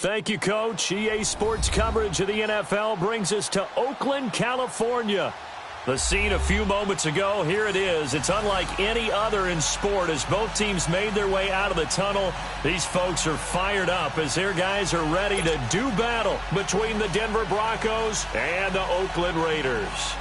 Thank you, Coach. EA Sports coverage of the NFL brings us to Oakland, California. The scene a few moments ago, here it is. It's unlike any other in sport as both teams made their way out of the tunnel. These folks are fired up as their guys are ready to do battle between the Denver Broncos and the Oakland Raiders.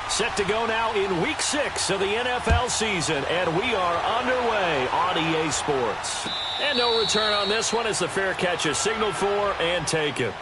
Set to go now in Week 6 of the NFL season, and we are underway on EA Sports. And no return on this one as the fair catch is signaled for and taken.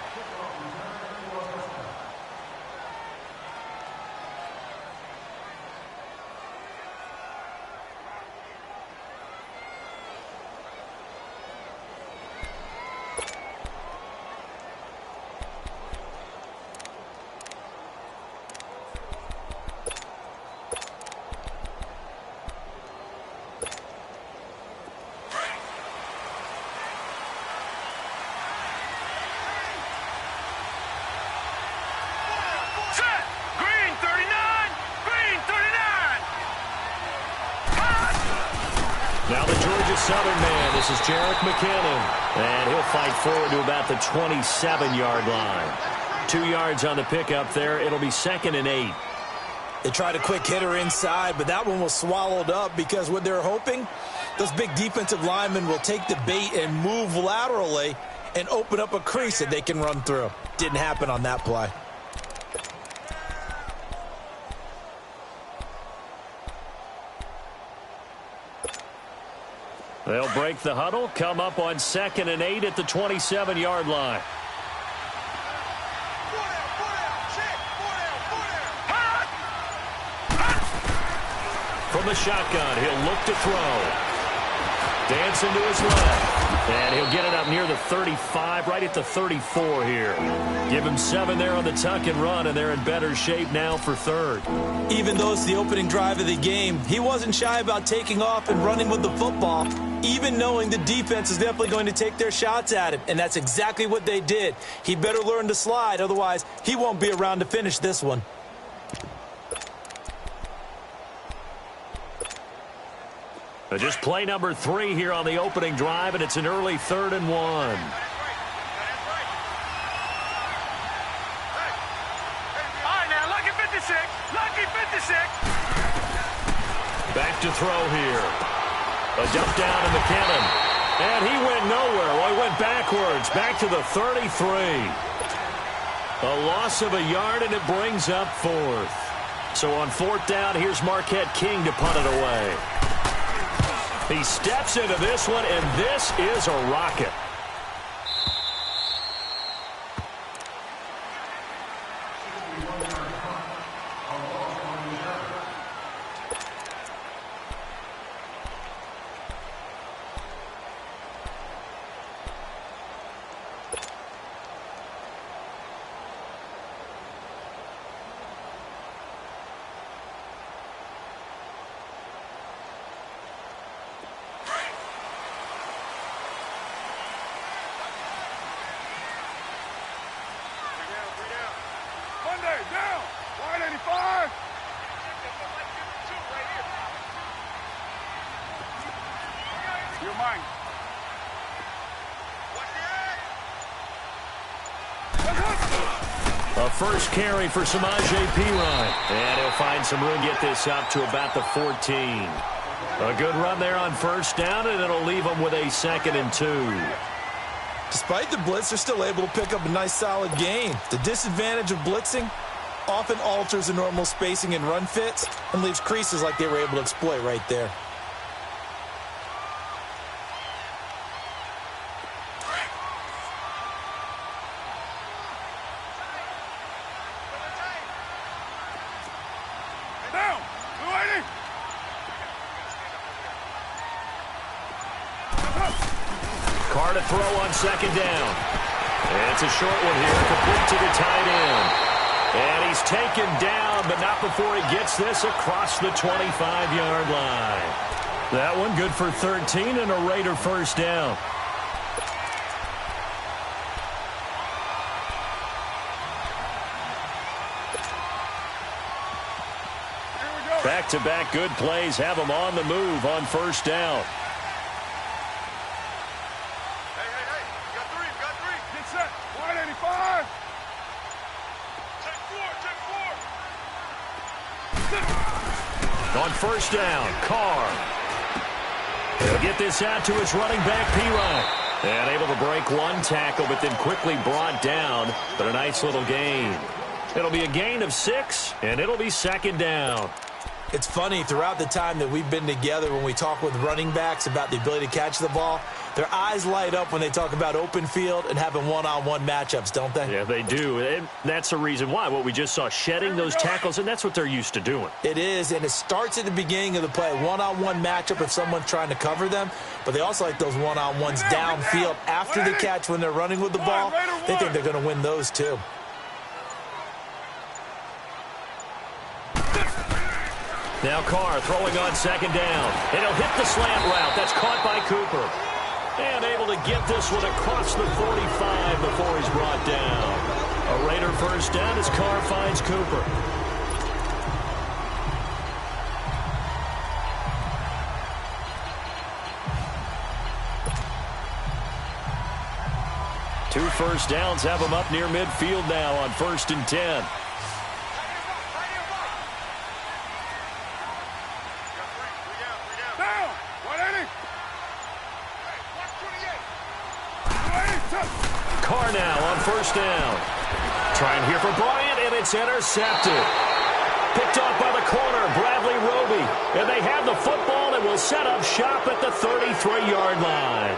Now the Georgia Southern man, this is Jerick McKinnon, and he'll fight forward to about the 27-yard line. 2 yards on the pickup there. It'll be 2nd and 8. They tried a quick hitter inside, but that one was swallowed up because what they're hoping, those big defensive linemen will take the bait and move laterally and open up a crease that they can run through. Didn't happen on that play. They'll break the huddle, come up on 2nd and 8 at the 27-yard line. From the shotgun, he'll look to throw. Dancing to his left. And he'll get it up near the 35, right at the 34 here. Give him 7 there on the tuck and run, and they're in better shape now for 3rd. Even though it's the opening drive of the game, he wasn't shy about taking off and running with the football, even knowing the defense is definitely going to take their shots at him. And that's exactly what they did. He better learn to slide, otherwise he won't be around to finish this one. Just play number 3 here on the opening drive, and it's an early 3rd and 1. All right, now, lucky 56. Lucky 56. Back to throw here. A dump down to McKinnon. And he went nowhere. Well, he went backwards. Back to the 33. A loss of a yard, and it brings up 4th. So on 4th down, here's Marquette King to punt it away. He steps into this one, and this is a rocket. Down. Wide 85. You're mine. A first carry for Samaje Perine. And he'll find some room to get this up to about the 14. A good run there on 1st down, and it'll leave them with a 2nd and 2. Despite the blitz, they're still able to pick up a nice, solid gain. The disadvantage of blitzing often alters the normal spacing and run fits and leaves creases like they were able to exploit right there. Down. 280. Carr to throw on 2nd down. And it's a short one here, complete to the tight end. And he's taken down, but not before he gets this across the 25-yard line. That one good for 13 and a Raider first down. Back-to-back good plays have them on the move on first down. Hey, you got three. Get set. 185. Take four. On first down, Carr. He'll get this out to his running back, P-Ryan. And able to break one tackle, but then quickly brought down. But a nice little gain. It'll be a gain of 6, and it'll be second down. It's funny, throughout the time that we've been together, when we talk with running backs about the ability to catch the ball, their eyes light up when they talk about open field and having one-on-one matchups, don't they? Yeah, they do. And that's the reason why. What we just saw, shedding those tackles, and that's what they're used to doing. It is, and it starts at the beginning of the play. One-on-one matchup if someone's trying to cover them, but they also like those one-on-ones downfield after the catch when they're running with the ball. They think they're going to win those, too. Now Carr throwing on second down. And he'll hit the slant route. That's caught by Cooper. And able to get this one across the 45 before he's brought down. A Raider first down as Carr finds Cooper. Two first downs have him up near midfield now on 1st and 10. Carr now on first down. Trying here for Bryant, and it's intercepted. Picked off by the corner, Bradley Roby. And they have the football and will set up shop at the 33-yard line.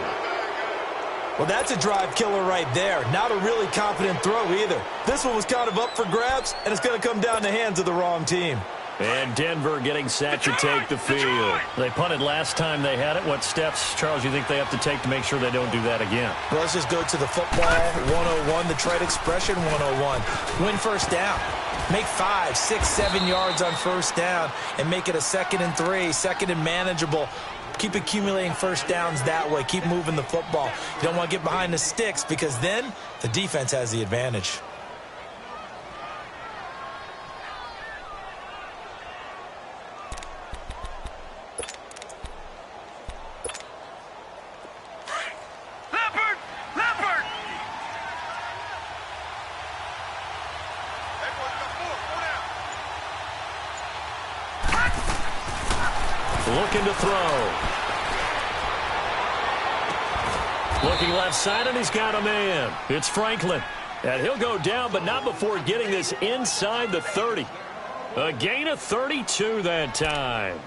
Well, that's a drive killer right there. Not a really confident throw either. This one was kind of up for grabs, and it's going to come down the hands of the wrong team. And Denver getting set to take the field. They punted last time they had it. What steps, Charles, you think they have to take to make sure they don't do that again? Well, let's just go to the football 101, the trade expression 101. Win first down. Make 5, 6, 7 yards on first down and make it a 2nd and 3, 2nd and manageable. Keep accumulating first downs that way. Keep moving the football. You don't want to get behind the sticks because then the defense has the advantage. Looking to throw. Looking left side, and he's got a man. It's Franklin. And he'll go down, but not before getting this inside the 30. A gain of 32 that time.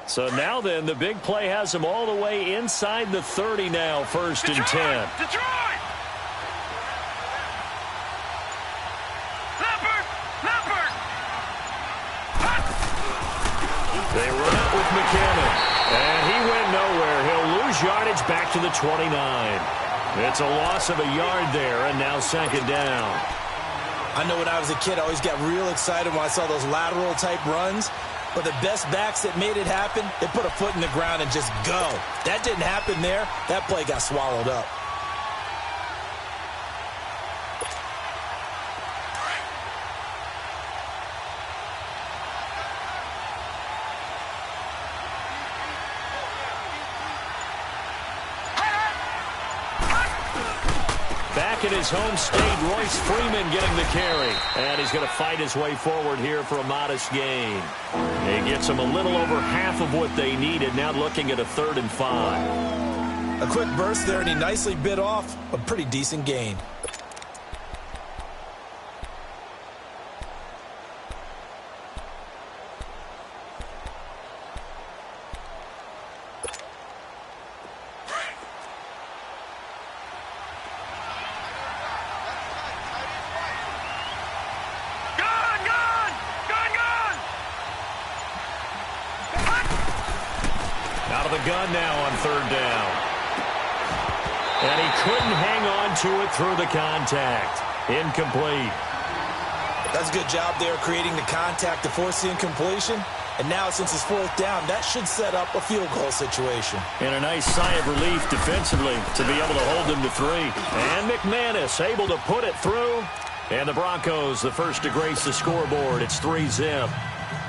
So now then, the big play has him all the way inside the 30 now, 1st and 10. Detroit! Leopard! They run it with McKinnon. And he went nowhere. He'll lose yardage back to the 29. It's a loss of a yard there, and now 2nd down. I know when I was a kid, I always got real excited when I saw those lateral-type runs. But the best backs that made it happen, they put a foot in the ground and just go. That didn't happen there. That play got swallowed up. Back in his home state, Royce Freeman getting the carry. And he's going to fight his way forward here for a modest gain. He gets them a little over half of what they needed, now looking at a 3rd and 5. A quick burst there, and he nicely bit off a pretty decent gain. Out of the gun now on 3rd down. And he couldn't hang on to it through the contact. Incomplete. That's a good job there creating the contact to force the incompletion. And now, since it's fourth down, that should set up a field goal situation. And a nice sigh of relief defensively to be able to hold them to 3. And McManus able to put it through. And the Broncos, the first to grace the scoreboard. It's 3-zip.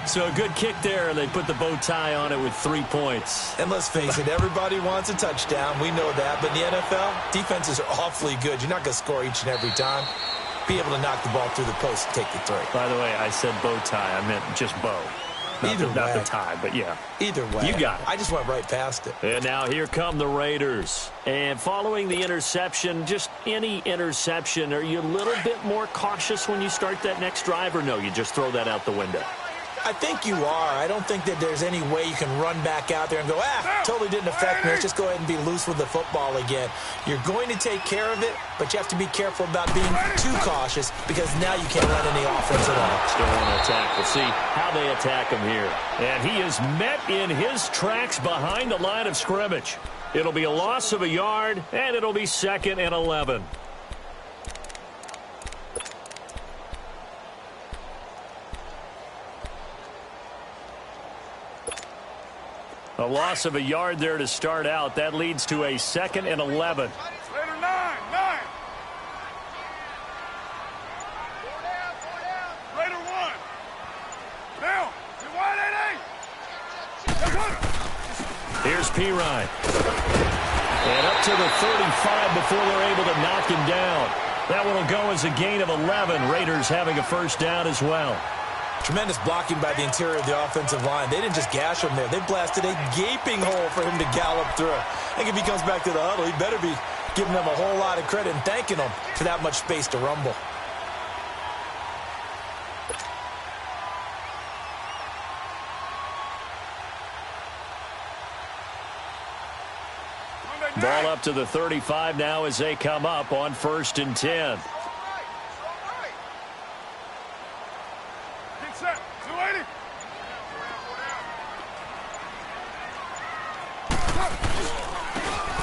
So a good kick there, and they put the bow tie on it with 3 points. And let's face it, everybody wants a touchdown. We know that. But in the NFL, defenses are awfully good. You're not going to score each and every time. Be able to knock the ball through the post and take the 3. By the way, I said bow tie. I meant just bow. Not the tie, but yeah. Either way. You got it. I just went right past it. And now here come the Raiders. And following the interception, just any interception, are you a little bit more cautious when you start that next drive, or no, you just throw that out the window? I think you are. I don't think that there's any way you can run back out there and go, totally didn't affect me. Let's just go ahead and be loose with the football again. You're going to take care of it, but you have to be careful about being too cautious because now you can't run any offense at all. Still want to attack. We'll see how they attack him here. And he is met in his tracks behind the line of scrimmage. It'll be a loss of a yard, and it'll be 2nd and 11. A loss of a yard there to start out. That leads to a 2nd and 11. Later, 9. Later, 1. Now, you wide, 8. Here's Pirine. And up to the 35 before they're able to knock him down. That one will go as a gain of 11. Raiders having a first down as well. Tremendous blocking by the interior of the offensive line. They didn't just gash him there. They blasted a gaping hole for him to gallop through. I think if he comes back to the huddle, he better be giving them a whole lot of credit and thanking them for that much space to rumble. Ball up to the 35 now as they come up on 1st and 10.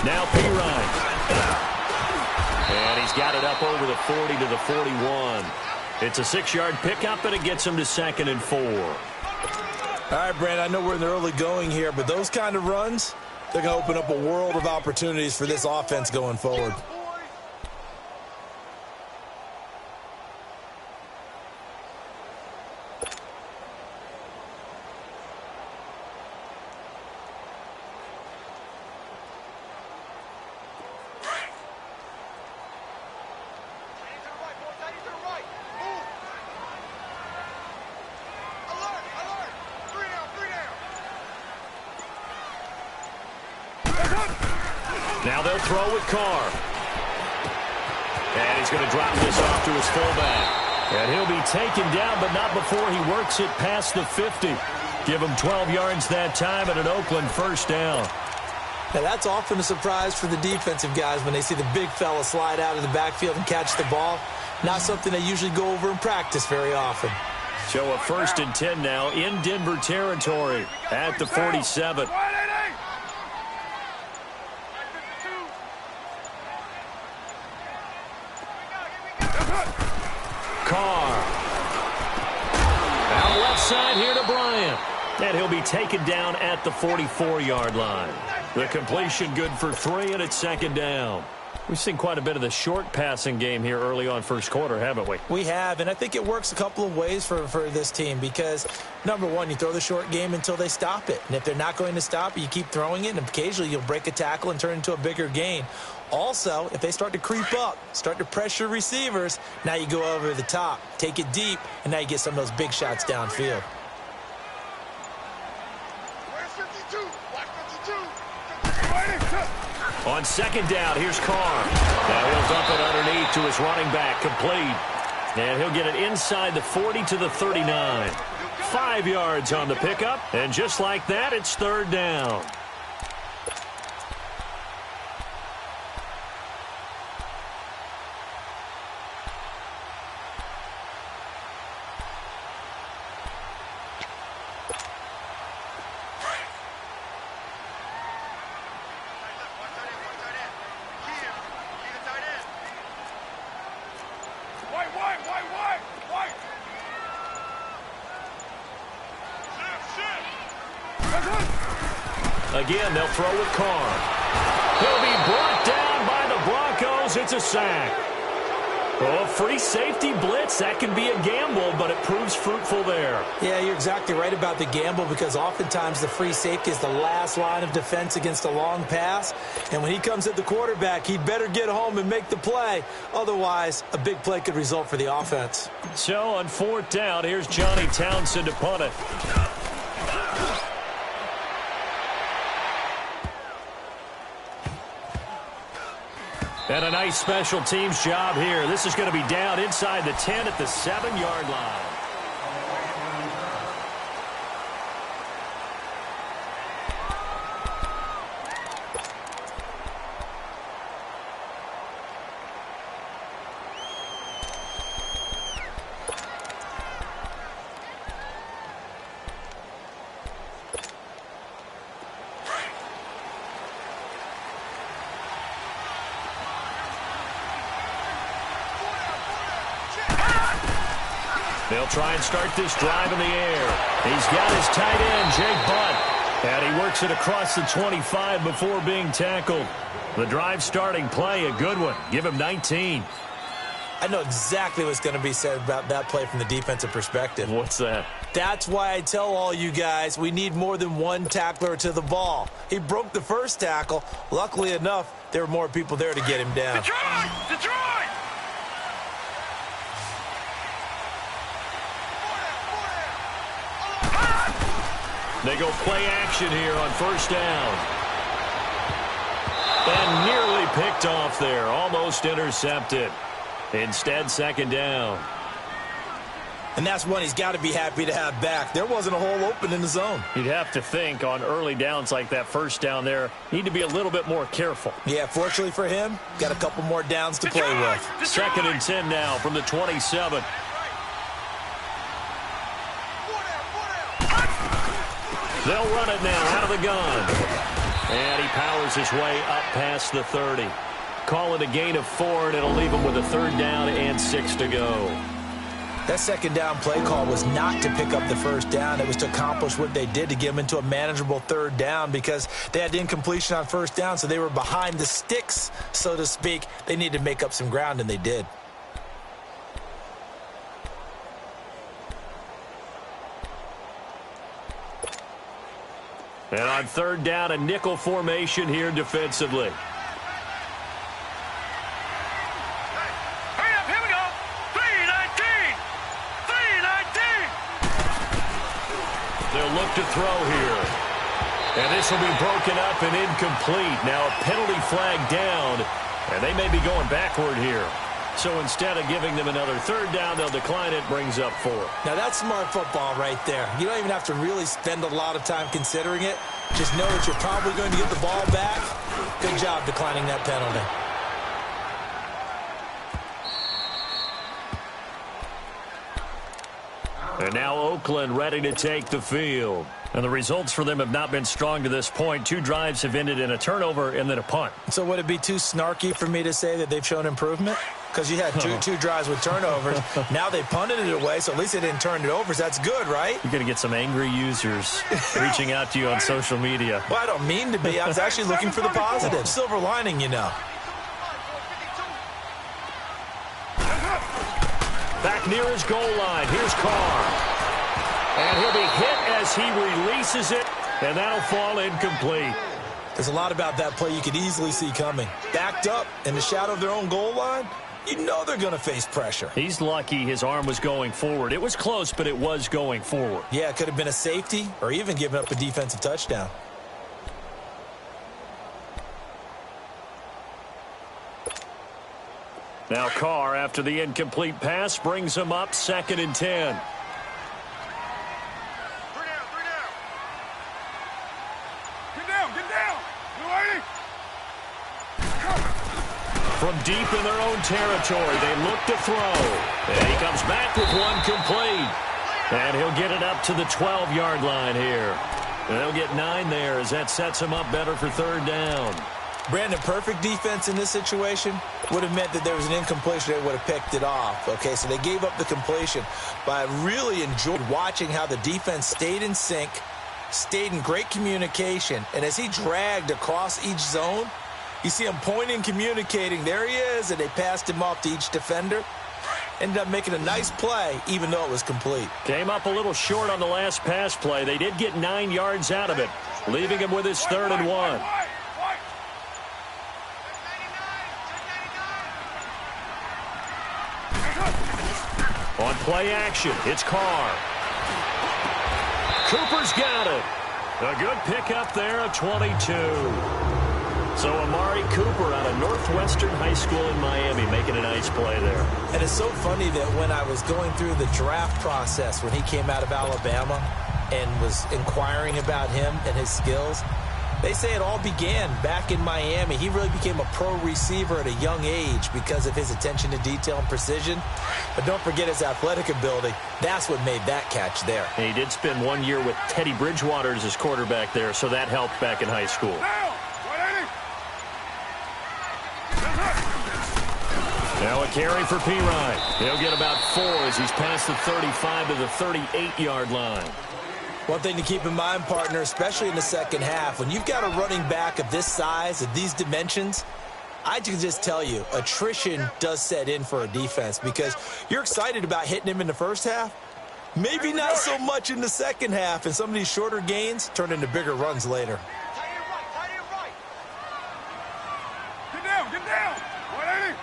Now Pirine. And he's got it up over the 40 to the 41. It's a 6-yard pickup, and it gets him to 2nd and 4. All right, Brand, I know we're in the early going here, but those kind of runs, they're going to open up a world of opportunities for this offense going forward. Now they'll throw with Carr. And he's going to drop this off to his fullback. And he'll be taken down, but not before he works it past the 50. Give him 12 yards that time at an Oakland first down. Now, that's often a surprise for the defensive guys when they see the big fella slide out of the backfield and catch the ball. Not something they usually go over in practice very often. So a 1st and 10 now in Denver territory at the 47. Carr. Out left side here to Bryant. And he'll be taken down at the 44-yard line. The completion good for 3, and it's 2nd down. We've seen quite a bit of the short passing game here early on first quarter, haven't we? We have, and I think it works a couple of ways for this team because, number one, you throw the short game until they stop it. And if they're not going to stop it, you keep throwing it, and occasionally you'll break a tackle and turn it into a bigger gain. Also, if they start to creep up, start to pressure receivers, now you go over the top, take it deep, and now you get some of those big shots downfield. On 2nd down, here's Carr. Now he'll dump it underneath to his running back, complete. And he'll get it inside the 40 to the 39. 5 yards on the pickup, and just like that, it's 3rd down. Again, they'll throw with Carr. He'll be brought down by the Broncos. It's a sack. Oh, free safety blitz. That can be a gamble, but it proves fruitful there. Yeah, you're exactly right about the gamble because oftentimes the free safety is the last line of defense against a long pass. And when he comes at the quarterback, he'd better get home and make the play. Otherwise, a big play could result for the offense. So on 4th down, here's Johnny Townsend to punt it. And a nice special teams job here. This is going to be down inside the 10 at the 7-yard line. They'll try and start this drive in the air. He's got his tight end, Jake Butt. And he works it across the 25 before being tackled. The drive starting play, a good one. Give him 19. I know exactly what's going to be said about that play from the defensive perspective. What's that? That's why I tell all you guys we need more than one tackler to the ball. He broke the first tackle. Luckily enough, there were more people there to get him down. Detroit! Detroit! They go play action here on 1st down. And nearly picked off there. Almost intercepted. Instead, 2nd down. And that's one he's got to be happy to have back. There wasn't a hole open in the zone. You'd have to think on early downs like that 1st down there, need to be a little bit more careful. Yeah, fortunately for him, got a couple more downs to play with. 2nd and 10 now from the 27. They'll run it now out of the gun. And he powers his way up past the 30. Call it a gain of 4, and it'll leave him with a 3rd down and 6 to go. That 2nd down play call was not to pick up the 1st down. It was to accomplish what they did to get them into a manageable 3rd down because they had incompletion on 1st down, so they were behind the sticks, so to speak. They needed to make up some ground, and they did. And on 3rd down, a nickel formation here defensively. Hurry up, here we go. 3-19. 3-19. They'll look to throw here. And this will be broken up and incomplete. Now a penalty flag down, and they may be going backward here. So instead of giving them another 3rd down, they'll decline it, brings up 4. Now that's smart football right there. You don't even have to really spend a lot of time considering it. Just know that you're probably going to get the ball back. Good job declining that penalty. And now Oakland ready to take the field. And the results for them have not been strong to this point. 2 drives have ended in a turnover and then a punt. So would it be too snarky for me to say that they've shown improvement? Because you had two drives with turnovers. Now they punted it away, so at least they didn't turn it over. So that's good, right? You're going to get some angry users reaching out to you on social media. Well, I don't mean to be. I was actually looking for the positive. Silver lining, you know. Back near his goal line. Here's Carr. And he'll be hit as he releases it, and that'll fall incomplete. There's a lot about that play you could easily see coming. Backed up in the shadow of their own goal line, you know they're going to face pressure. He's lucky his arm was going forward. It was close, but it was going forward. Yeah, it could have been a safety or even given up a defensive touchdown. Now Carr, after the incomplete pass, brings him up 2nd and 10. From deep in their own territory, they look to throw. And he comes back with one complete. And he'll get it up to the 12-yard line here. And they'll get 9 there as that sets him up better for 3rd down. Brandon, perfect defense in this situation would have meant that there was an incompletion. They would have picked it off. Okay, so they gave up the completion. But I really enjoyed watching how the defense stayed in sync, stayed in great communication, and as he dragged across each zone, you see him pointing, communicating. There he is, and they passed him off to each defender. Ended up making a nice play, even though it was complete. Came up a little short on the last pass play. They did get 9 yards out of it, leaving him with his 3rd and 1. On play action, it's Carr. Cooper's got it. A good pickup there of 22. So Amari Cooper out of Northwestern High School in Miami making a nice play there. And it's so funny that when I was going through the draft process when he came out of Alabama and was inquiring about him and his skills, they say it all began back in Miami. He really became a pro receiver at a young age because of his attention to detail and precision. But don't forget his athletic ability. That's what made that catch there. And he did spend 1 year with Teddy Bridgewater as his quarterback there, so that helped back in high school. Now a carry for Pirine. He'll get about 4 as he's past the 35 to the 38-yard line. One thing to keep in mind, partner, especially in the second half, when you've got a running back of this size, of these dimensions, I can just tell you, attrition does set in for a defense because you're excited about hitting him in the first half. Maybe not so much in the second half, and some of these shorter gains turn into bigger runs later. Get down, get down. 180.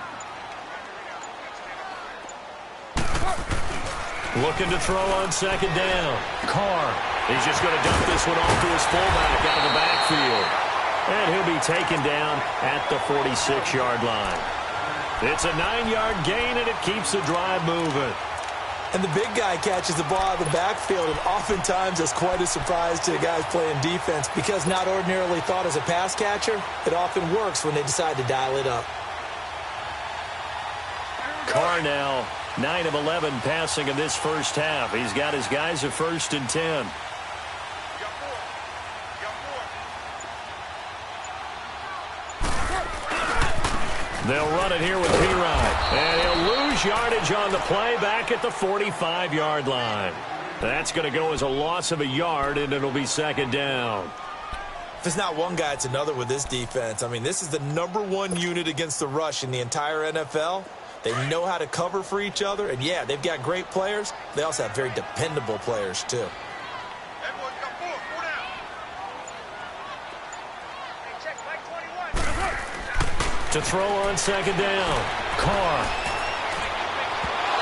Looking to throw on second down. Carr. He's just going to dump this one off to his fullback out of the backfield. And he'll be taken down at the 46-yard line. It's a 9-yard gain, and it keeps the drive moving. And the big guy catches the ball out of the backfield, and oftentimes that's quite a surprise to the guys playing defense because not ordinarily thought as a pass catcher, it often works when they decide to dial it up. Carr now 9 of 11 passing in this first half. He's got his guys at 1st and 10. They'll run it here with Pirine. And he'll lose yardage on the play back at the 45-yard line. That's going to go as a loss of a yard, and it'll be second down. If it's not one guy, it's another with this defense. I mean, this is the #1 unit against the rush in the entire NFL. They know how to cover for each other, and yeah, they've got great players. They also have very dependable players, too. To throw on second down, Carr.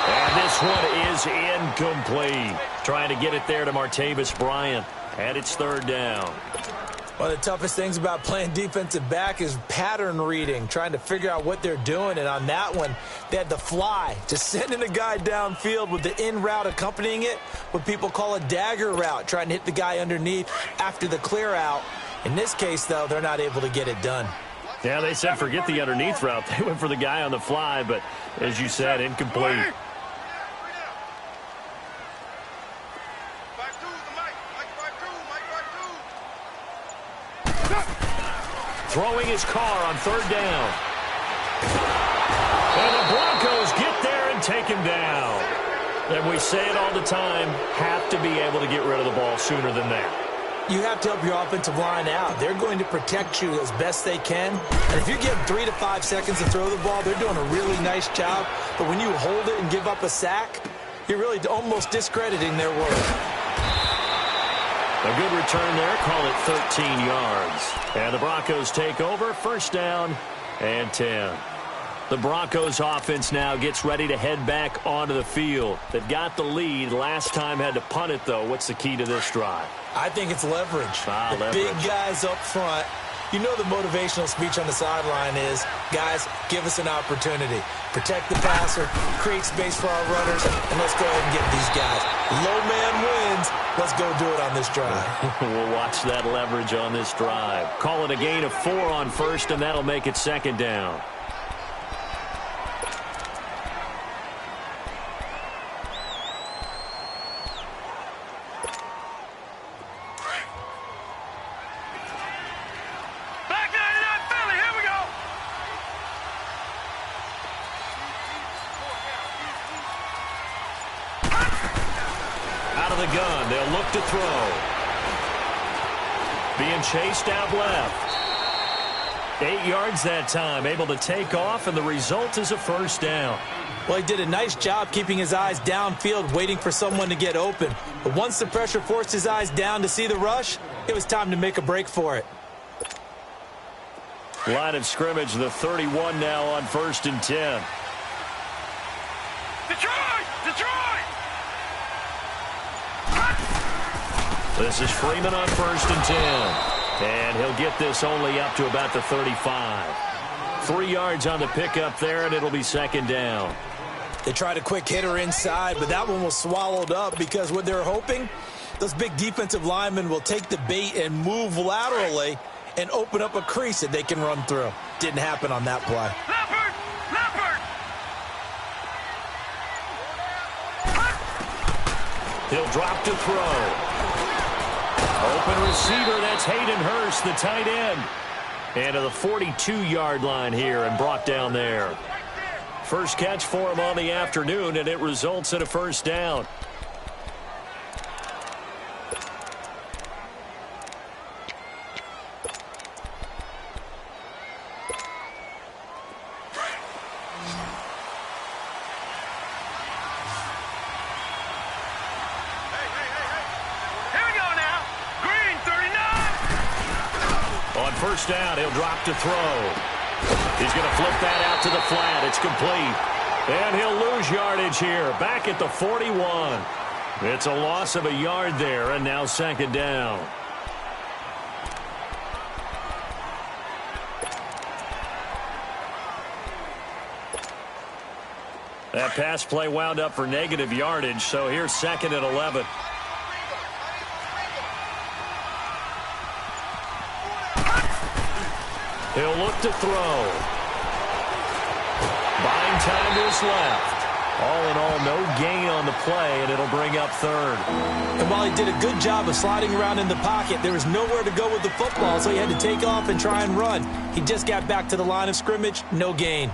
And this one is incomplete. Trying to get it there to Martavis Bryant. And it's 3rd down. One of the toughest things about playing defensive back is pattern reading, trying to figure out what they're doing. And on that one, they had the fly, just sending a guy downfield with the in route accompanying it, what people call a dagger route, trying to hit the guy underneath after the clear out. In this case, though, they're not able to get it done. Yeah, they said forget the underneath route. They went for the guy on the fly, but as you said, incomplete. Throwing his Carr on 3rd down. And the Broncos get there and take him down. And we say it all the time, have to be able to get rid of the ball sooner than that. You have to help your offensive line out. They're going to protect you as best they can. And if you give 3 to 5 seconds to throw the ball, they're doing a really nice job. But when you hold it and give up a sack, you're really almost discrediting their work. A good return there. Call it 13 yards. And the Broncos take over. 1st down and 10. The Broncos offense now gets ready to head back onto the field. They've got the lead. Last time had to punt it, though. What's the key to this drive? I think it's leverage. Leverage. Big guys up front. You know the motivational speech on the sideline is, guys, give us an opportunity. Protect the passer, create space for our runners, and let's go ahead and get these guys. Low man wins. Let's go do it on this drive. We'll watch that leverage on this drive. Call it a gain of 4 on 1st, and that'll make it 2nd down. Out of the gun, they'll look to throw. being chased out left. 8 yards that time, able to take off, and the result is a first down. Well, he did a nice job keeping his eyes downfield, waiting for someone to get open. But once the pressure forced his eyes down to see the rush, it was time to make a break for it. Line of scrimmage, the 31 now on 1st and 10. Detroit! Detroit! This is Freeman on 1st and 10. And he'll get this only up to about the 35. 3 yards on the pickup there, and it'll be 2nd down. They tried a quick hitter inside, but that one was swallowed up because what they're hoping, those big defensive linemen will take the bait and move laterally and open up a crease that they can run through. Didn't happen on that play. Leopard! Leopard! He'll drop to throw. Open receiver, that's Hayden Hurst, the tight end. And to the 42-yard line here and brought down there. First catch for him on the afternoon, and it results in a first down. First down, he'll drop to throw. He's going to flip that out to the flat. It's complete. And he'll lose yardage here. Back at the 41. It's a loss of a yard there, and now 2nd down. That pass play wound up for negative yardage, so here's 2nd and 11. He'll look to throw. Buying time to his left. All in all, no gain on the play, and it'll bring up 3rd. And while he did a good job of sliding around in the pocket, there was nowhere to go with the football, so he had to take off and try and run. He just got back to the line of scrimmage, no gain.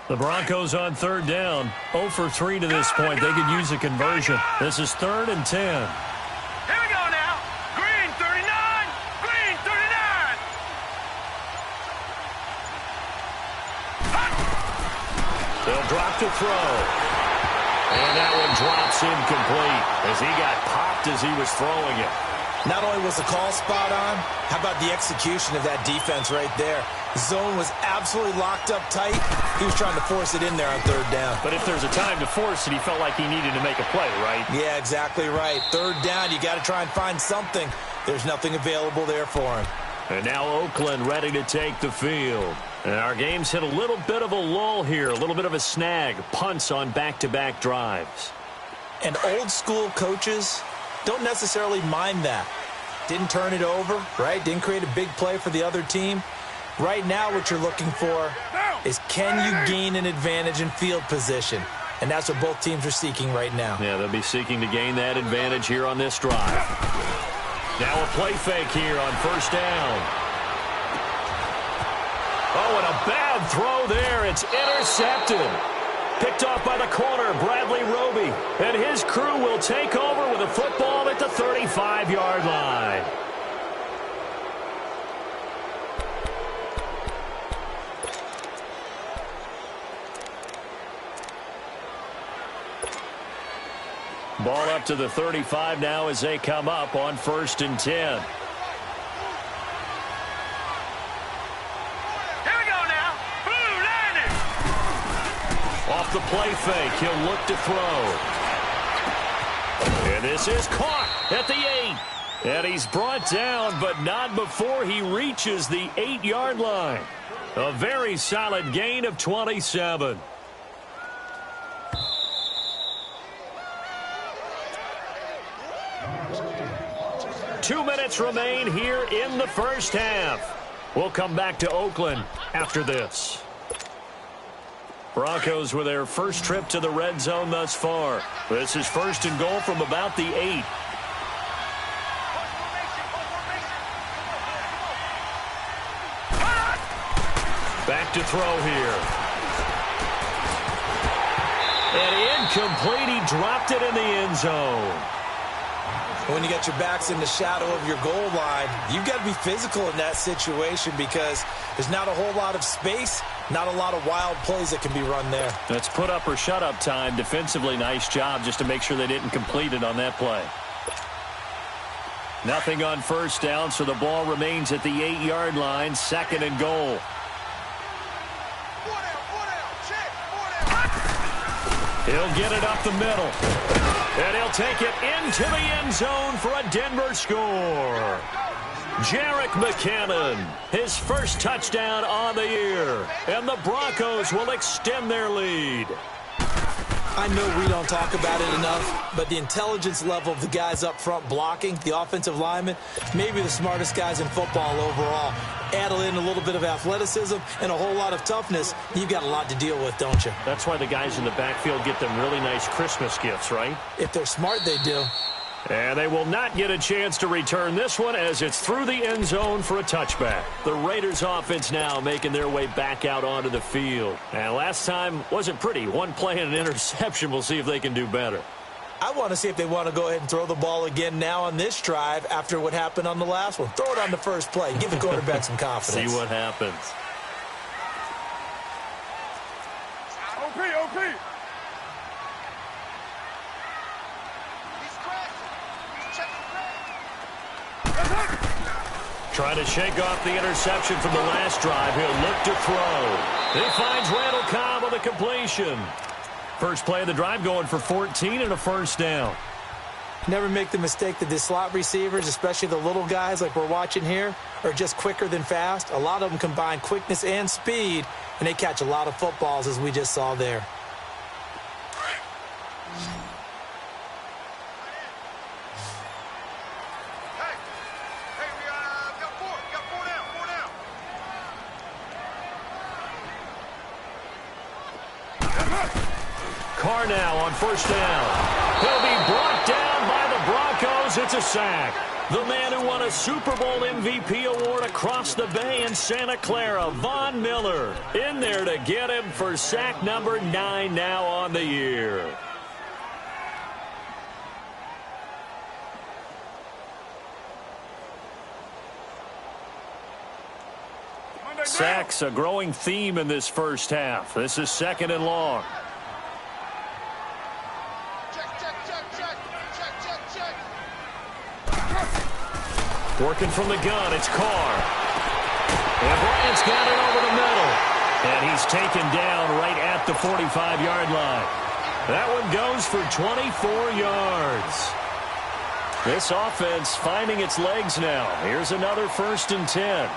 The Broncos on 3rd down. 0 for 3 to this point. They could use a conversion. This is 3rd and 10. They'll drop to throw. And that one drops incomplete as he got popped as he was throwing it. Not only was the call spot on, how about the execution of that defense right there? The zone was absolutely locked up tight. He was trying to force it in there on 3rd down. But if there's a time to force it, he felt like he needed to make a play, right? Yeah, exactly right. 3rd down, you got to try and find something. There's nothing available there for him. And now Oakland ready to take the field. And our game's hit a little bit of a lull here, a little bit of a snag. Punts on back-to-back drives. And old-school coaches don't necessarily mind that. Didn't turn it over, right? Didn't create a big play for the other team. Right now what you're looking for is can you gain an advantage in field position? And that's what both teams are seeking right now. Yeah, they'll be seeking to gain that advantage here on this drive. Now a play fake here on 1st down. Oh, and a bad throw there. It's intercepted. Picked off by the corner, Bradley Roby. And his crew will take over with a football at the 35-yard line. Ball up to the 35 now as they come up on 1st and 10. Off the play fake, he'll look to throw. And this is caught at the 8. And he's brought down, but not before he reaches the 8-yard line. A very solid gain of 27. Two minutes remain here in the first half. We'll come back to Oakland after this. Broncos with their first trip to the red zone thus far. This is 1st and goal from about the 8. Back to throw here. And incomplete. He dropped it in the end zone. When you got your backs in the shadow of your goal line, you've got to be physical in that situation because there's not a whole lot of space, not a lot of wild plays that can be run there. That's put up or shut up time. Defensively, nice job just to make sure they didn't complete it on that play. Nothing on first down, so the ball remains at the 8-yard line, 2nd and goal. He'll get it up the middle. And he'll take it into the end zone for a Denver score. Jerick McKinnon, his first touchdown on the year. And the Broncos will extend their lead. I know we don't talk about it enough, but the intelligence level of the guys up front blocking, the offensive linemen, maybe the smartest guys in football overall. Add in a little bit of athleticism and a whole lot of toughness, you've got a lot to deal with, don't you? That's why the guys in the backfield get them really nice Christmas gifts, right? If they're smart, they do. And they will not get a chance to return this one as it's through the end zone for a touchback. The Raiders offense now making their way back out onto the field. And last time wasn't pretty. One play and an interception. We'll see if they can do better. I want to see if they want to go ahead and throw the ball again now on this drive after what happened on the last one. Throw it on the first play. Give the quarterback some confidence. See what happens. OP. Trying to shake off the interception from the last drive. He'll look to throw. He finds Randall Cobb on the completion. First play of the drive going for 14 and a first down. Never make the mistake that the slot receivers, especially the little guys like we're watching here, are just quicker than fast. A lot of them combine quickness and speed, and they catch a lot of footballs as we just saw there. Carr now on first down. He'll be brought down by the Broncos. It's a sack. The man who won a Super Bowl MVP award across the bay in Santa Clara, Von Miller, in there to get him for sack number 9 now on the year. Sacks, a growing theme in this first half. This is 2nd and long. Working from the gun, it's Carr. And Bryant's got it over the middle. And he's taken down right at the 45-yard line. That one goes for 24 yards. This offense finding its legs now. Here's another 1st and 10.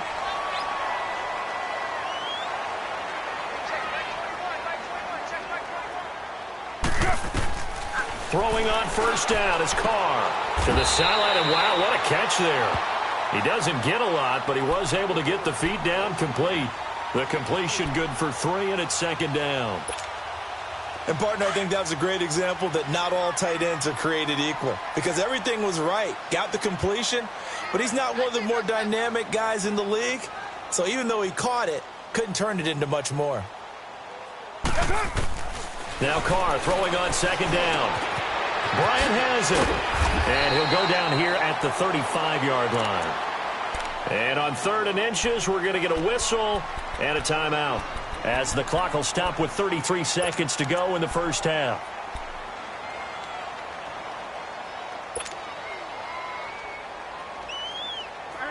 Throwing on first down is Carr to the sideline, and wow, what a catch there. He doesn't get a lot, but he was able to get the feet down complete. The completion good for 3, and it's 2nd down. And, partner, I think that was a great example that not all tight ends are created equal because everything was right. Got the completion, but he's not one of the more dynamic guys in the league. So even though he caught it, couldn't turn it into much more. Now Carr throwing on 2nd down. Bryant has it. And he'll go down here at the 35-yard line. And on 3rd and inches, we're going to get a whistle and a timeout as the clock will stop with 33 seconds to go in the first half.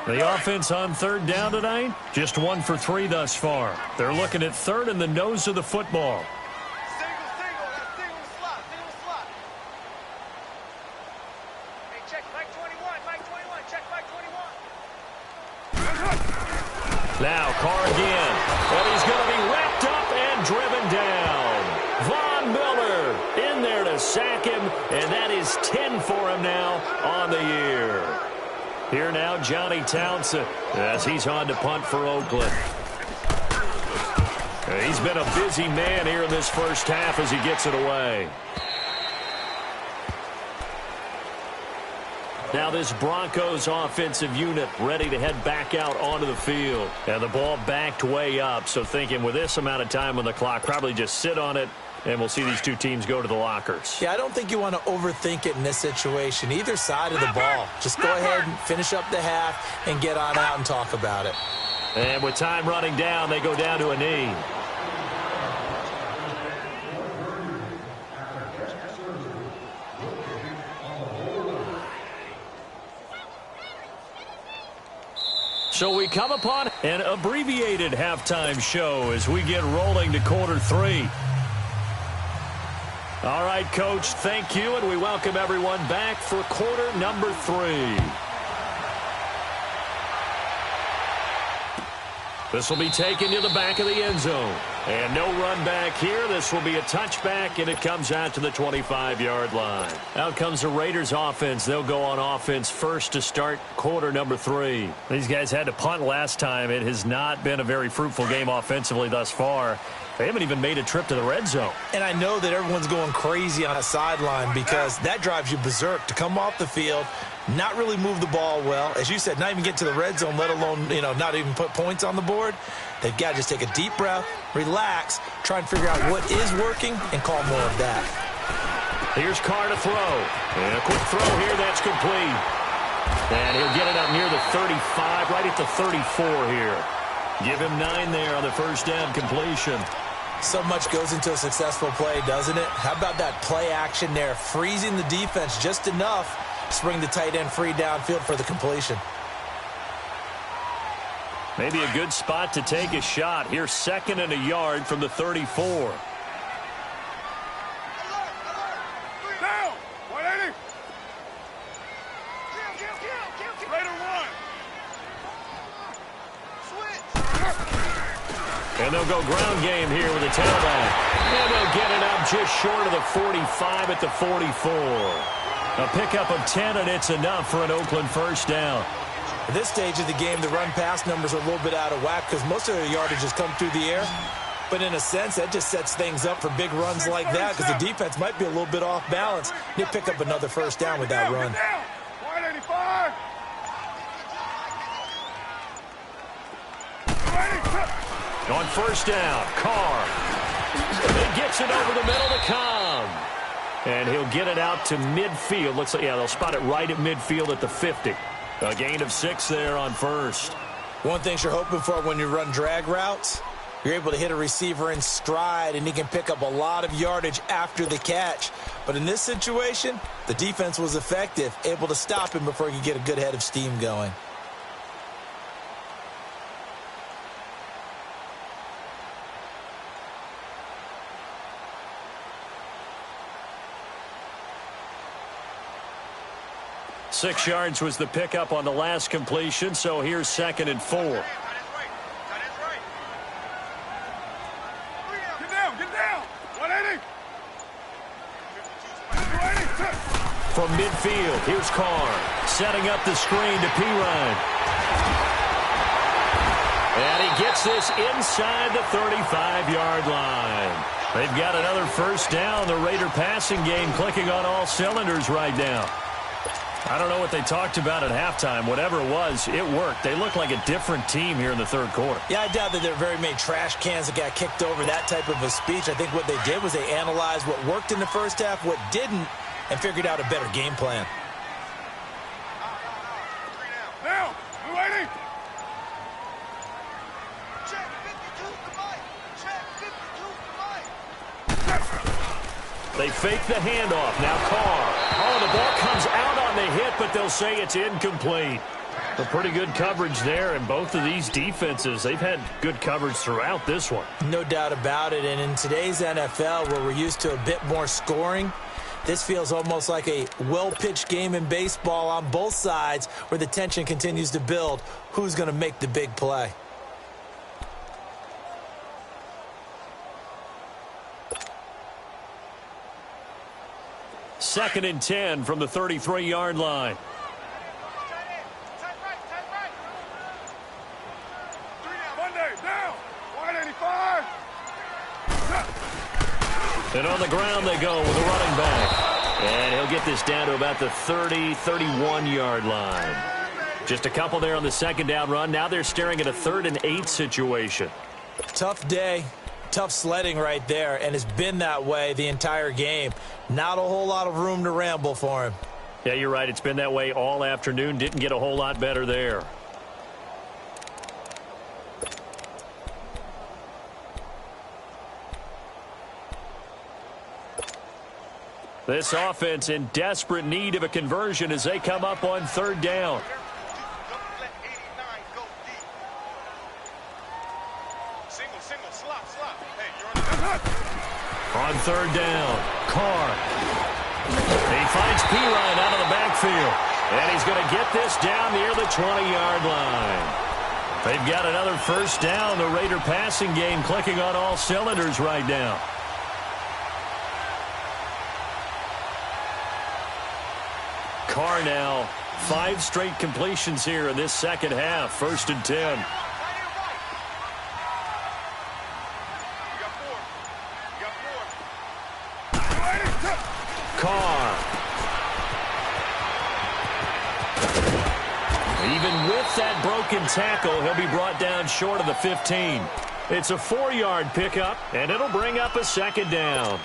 The offense on 3rd down tonight, just 1 for 3 thus far. They're looking at 3rd in the nose of the football. Now Carr again, and he's going to be wrapped up and driven down. Von Miller in there to sack him, and that is 10 for him now on the year. Here now, Johnny Townsend, as he's on to punt for Oakland. He's been a busy man here in this first half as he gets it away. Now this Broncos offensive unit ready to head back out onto the field. And the ball backed way up, so thinking with this amount of time on the clock, probably just sit on it, and we'll see these two teams go to the lockers. Yeah, I don't think you want to overthink it in this situation, either side of the ball. Just go ahead and finish up the half and get on out and talk about it. And with time running down, they go down to a knee. So we come upon an abbreviated halftime show as we get rolling to quarter 3. All right, Coach, thank you, and we welcome everyone back for quarter number 3. This will be taken to the back of the end zone. And no run back here. This will be a touchback, and it comes out to the 25-yard line. Out comes the Raiders offense. They'll go on offense first to start quarter number 3. These guys had to punt last time. It has not been a very fruitful game offensively thus far. They haven't even made a trip to the red zone. And I know that everyone's going crazy on a sideline because that drives you berserk to come off the field, not really move the ball well. As you said, not even get to the red zone, let alone, not even put points on the board. They've got to just take a deep breath, relax, try and figure out what is working, and call more of that. Here's Carr to throw. And a quick throw here, that's complete. And he'll get it up near the 35, right at the 34 here. Give him 9 there on the first down completion. So much goes into a successful play, doesn't it? How about that play action there, freezing the defense just enough to bring the tight end free downfield for the completion. Maybe a good spot to take a shot. Here's 2nd and a yard from the 34. Down! 180! Raider 1! And they'll go ground game here with a tailback. And they'll get it up just short of the 45 at the 44. A pickup of 10, and it's enough for an Oakland first down. At this stage of the game, the run-pass numbers are a little bit out of whack because most of their yardage has come through the air. But in a sense, that just sets things up for big runs like that because the defense might be a little bit off balance. They pick up another first down with that run. 185! On first down, Carr. He gets it over the middle to Cobb. And he'll get it out to midfield. Looks like, they'll spot it right at midfield at the 50. A gain of 6 there on first. One thing you're hoping for when you run drag routes, you're able to hit a receiver in stride, and he can pick up a lot of yardage after the catch. But in this situation, the defense was effective, able to stop him before he could get a good head of steam going. Six yards was the pickup on the last completion, so here's 2nd and 4. Get down! 180! From midfield, here's Carr, setting up the screen to Pirine. And he gets this inside the 35-yard line. They've got another first down. The Raider passing game clicking on all cylinders right now. I don't know what they talked about at halftime. Whatever it was, it worked. They look like a different team here in the third quarter. Yeah, I doubt that there are very many trash cans that got kicked over, that type of a speech. I think what they did was they analyzed what worked in the first half, what didn't, and figured out a better game plan. Now, 280! Check 52 to Mike. Check 52 to Mike. They fake the handoff. Now Carr. Oh, the ball comes out on the hit, but they'll say it's incomplete. A pretty good coverage there, and both of these defenses, they've had good coverage throughout this one. No doubt about it, and in today's NFL, where we're used to a bit more scoring, this feels almost like a well-pitched game in baseball on both sides where the tension continues to build. Who's going to make the big play? Second and 10 from the 33-yard line. Down! 185! And on the ground they go with a running back. And he'll get this down to about the 30, 31-yard line. Just a couple there on the second down run. Now they're staring at a 3rd and 8 situation. Tough day, tough sledding right there, and it's been that way the entire game. Not a whole lot of room to ramble for him. Yeah, you're right. It's been that way all afternoon. Didn't get a whole lot better there. This offense in desperate need of a conversion as they come up on 3rd down. On 3rd down, Carr. He finds Pirine out of the backfield. And he's going to get this down near the 20-yard line. They've got another 1st down. The Raider passing game clicking on all cylinders right now. Carr now, 5 straight completions here in this second half. 1st and 10. Carr. Even with that broken tackle, he'll be brought down short of the 15. It's a 4-yard pickup, and it'll bring up a 2nd down.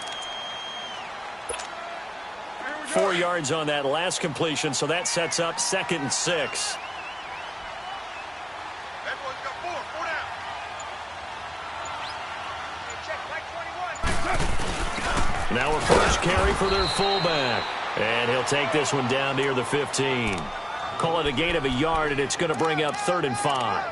4 yards on that last completion, so that sets up 2nd and 6. Now a first carry for their fullback. And he'll take this one down near the 15. Call it a gain of a yard, and it's going to bring up 3rd and 5.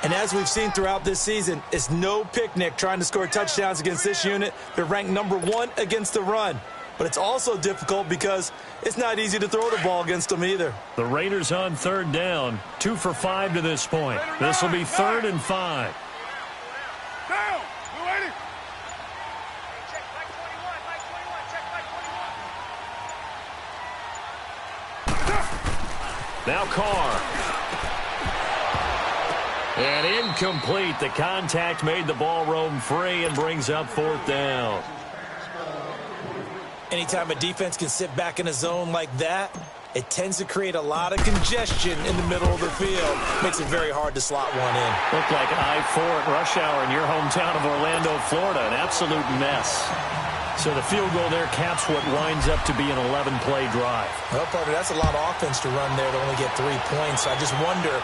And as we've seen throughout this season, it's no picnic trying to score touchdowns against this unit. They're ranked number 1 against the run. But it's also difficult because it's not easy to throw the ball against them either. The Raiders on 3rd down, 2 for 5 to this point. This will be 3rd and 5. Down! We're waiting! Check back 21, back 21, check back 21. Now Carr. And incomplete. The contact made the ball roam free and brings up 4th down. Anytime a defense can sit back in a zone like that, it tends to create a lot of congestion in the middle of the field. Makes it very hard to slot one in. Looked like I-4 at rush hour in your hometown of Orlando, Florida. An absolute mess. So the field goal there caps what winds up to be an 11-play drive. Well, partner, that's a lot of offense to run there to only get 3 points. So I just wonder,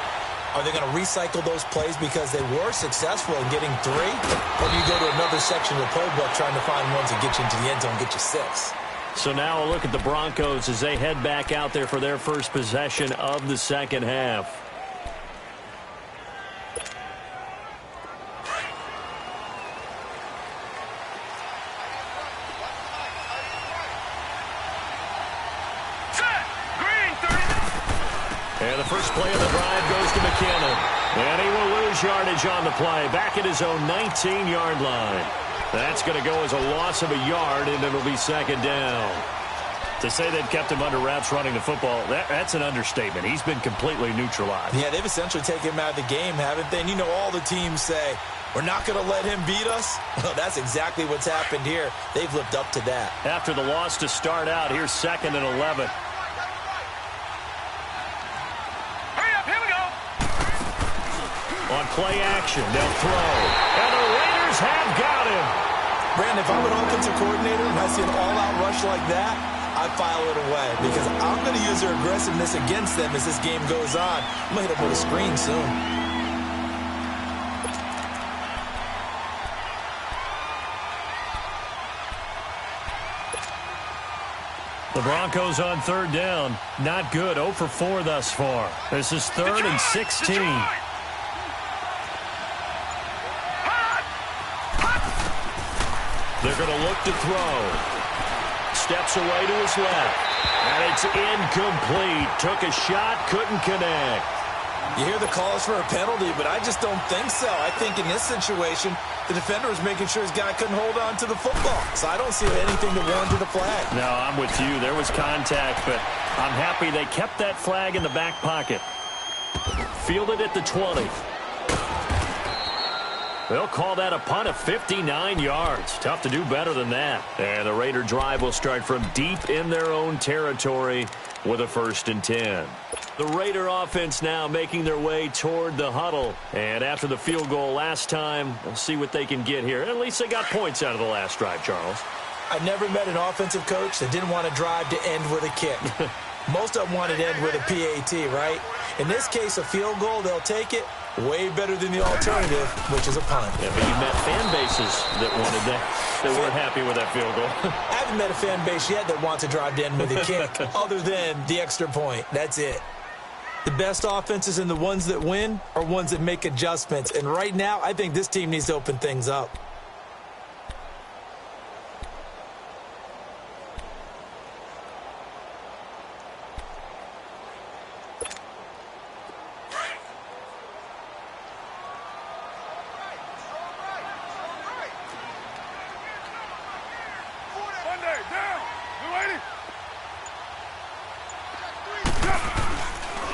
are they going to recycle those plays because they were successful in getting 3? Or do you go to another section of the playbook trying to find ones that get you into the end zone and get you 6? So now a look at the Broncos as they head back out there for their first possession of the second half. And the first play of the drive goes to McKinnon. And he will lose yardage on the play. Back at his own 19-yard line. That's going to go as a loss of a yard, and it'll be 2nd down. To say they've kept him under wraps running the football, that's an understatement. He's been completely neutralized. Yeah, they've essentially taken him out of the game, haven't they? And you know all the teams say, we're not going to let him beat us. Well, that's exactly what's happened here. They've lived up to that. After the loss to start out, here's 2nd and 11. On play action, they'll throw. And the Raiders have got him. Brandon, if I'm an offensive coordinator and I see an all-out rush like that, I file it away because I'm going to use their aggressiveness against them as this game goes on. I'm going to hit them with a screen soon. The Broncos on 3rd down. Not good. 0 for 4 thus far. This is 3rd and 16. They're going to look to throw. Steps away to his left. And it's incomplete. Took a shot, couldn't connect. You hear the calls for a penalty, but I just don't think so. I think in this situation, the defender was making sure his guy couldn't hold on to the football. So I don't see anything to warrant the flag. No, I'm with you. There was contact, but I'm happy they kept that flag in the back pocket. Fielded at the 20. They'll call that a punt of 59 yards. Tough to do better than that. And the Raider drive will start from deep in their own territory with a 1st and 10. The Raider offense now making their way toward the huddle. And after the field goal last time, we'll see what they can get here. At least they got points out of the last drive, Charles. I never met an offensive coach that didn't want to drive to end with a kick. Most of them wanted to end with a PAT, right? In this case, a field goal, they'll take it. Way better than the alternative, which is a punt. Yeah, but you met fan bases that wanted that, that weren't happy with that field goal. I haven't met a fan base yet that wants to drive to end with a kick, other than the extra point. That's it. The best offenses and the ones that win are ones that make adjustments. And right now, I think this team needs to open things up.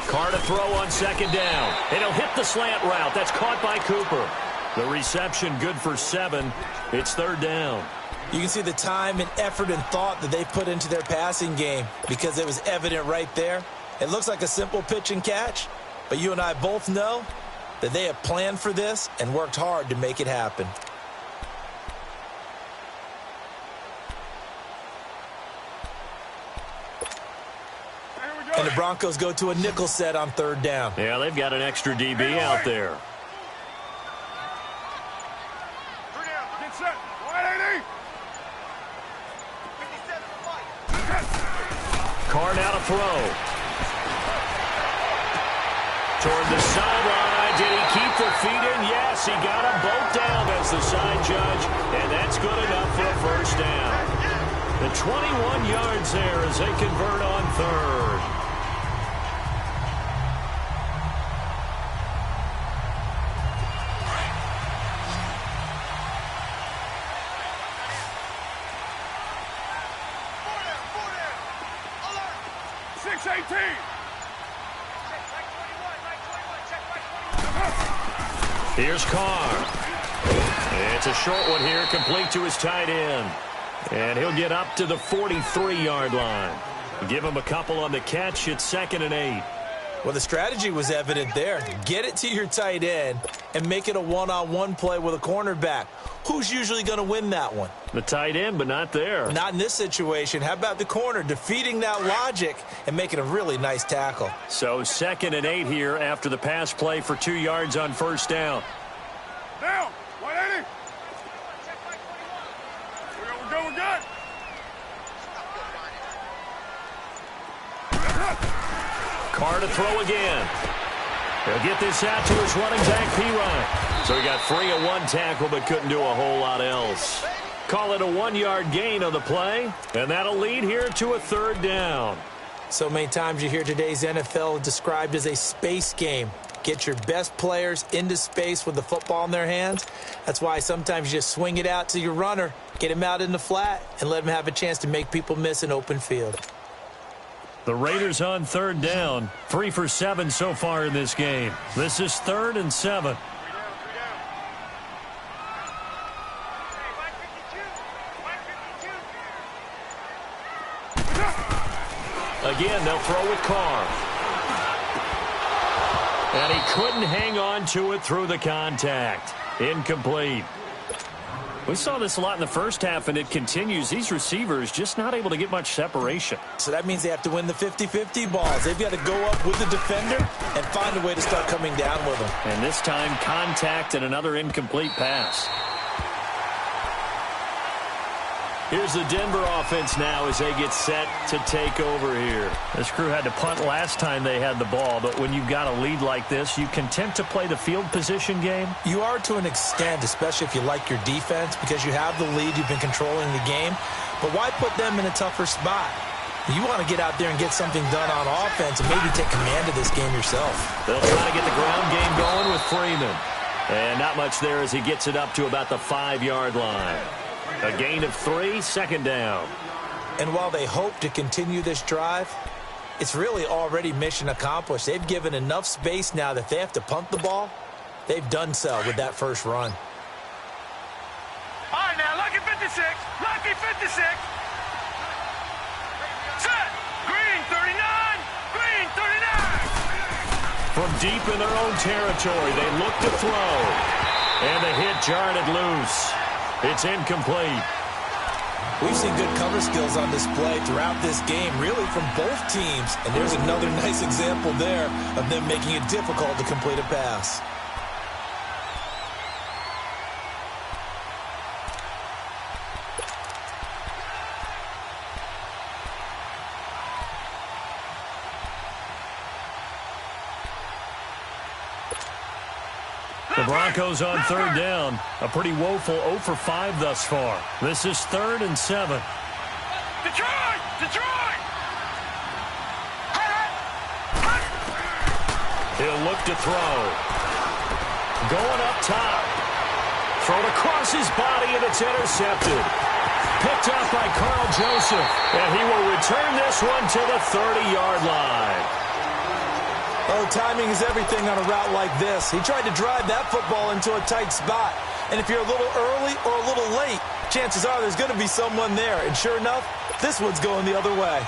Carr to throw on 2nd down. And he'll hit the slant route. That's caught by Cooper. The reception good for 7. It's 3rd down. You can see the time and effort and thought that they put into their passing game because it was evident right there. It looks like a simple pitch and catch, but you and I both know that they have planned for this and worked hard to make it happen. And the Broncos go to a nickel set on 3rd down. Yeah, they've got an extra DB out there. Get set. Wide 80. Carr now to throw. Toward the sideline. Did he keep the feet in? Yes, he got them both down as the side judge, and that's good enough for a 1st down. The 21 yards there as they convert on 3rd. Here's Carr. It's a short one here, complete to his tight end. And he'll get up to the 43-yard line. Give him a couple on the catch. It's 2nd and 8. Well, the strategy was evident there. Get it to your tight end and make it a one-on-one play with a cornerback. Who's usually going to win that one? The tight end, but not there. Not in this situation. How about the corner defeating that logic and making a really nice tackle? So 2nd and 8 here after the pass play for 2 yards on 1st down. Down. 180. We're good. Carr to throw again. He'll get this out to his running back, P. So he got free of one tackle but couldn't do a whole lot else. Call it a 1-yard gain on the play, and that'll lead here to a 3rd down. So many times you hear today's NFL described as a space game. Get your best players into space with the football in their hands. That's why sometimes you just swing it out to your runner, get him out in the flat, and let him have a chance to make people miss an open field. The Raiders on 3rd down. 3 for 7 so far in this game. This is 3rd and 7. Again, they'll throw with Carr. And he couldn't hang on to it through the contact. Incomplete. We saw this a lot in the first half, and it continues. These receivers just not able to get much separation. So that means they have to win the 50-50 balls. They've got to go up with the defender and find a way to start coming down with them. And this time, contact and another incomplete pass. Here's the Denver offense now as they get set to take over here. This crew had to punt last time they had the ball, but when you've got a lead like this, you content to play the field position game? You are to an extent, especially if you like your defense, because you have the lead, you've been controlling the game. But why put them in a tougher spot? You want to get out there and get something done on offense and maybe take command of this game yourself. They'll try to get the ground game going with Freeman. And not much there as he gets it up to about the 5-yard line. A gain of 3, 2nd down. And while they hope to continue this drive, it's really already mission accomplished. They've given enough space now that they have to punt the ball. They've done so with that first run. 56. Lucky 56. Set. Green 39. Green 39. From deep in their own territory, they look to throw. And the hit jarred it loose. It's incomplete. We've seen good cover skills on display throughout this game, really from both teams. And there's another nice example there of them making it difficult to complete a pass. The Broncos on third down. A pretty woeful 0 for 5 thus far. This is 3rd and 7. Detroit! Detroit! He'll look to throw. Going up top. Thrown across his body, and it's intercepted. Picked up by Carl Joseph. And he will return this one to the 30-yard line. Oh, timing is everything on a route like this. He tried to drive that football into a tight spot. And if you're a little early or a little late, chances are there's going to be someone there. And sure enough, this one's going the other way.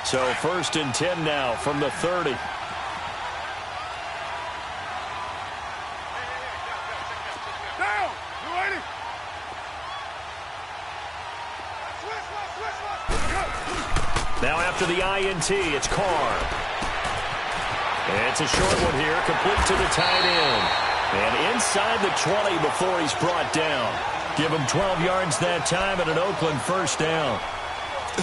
So 1st and 10 now from the 30. Down! You ready? Now after the INT, it's Carr. And it's a short one here, complete to the tight end. And inside the 20 before he's brought down. Give him 12 yards that time and an Oakland first down.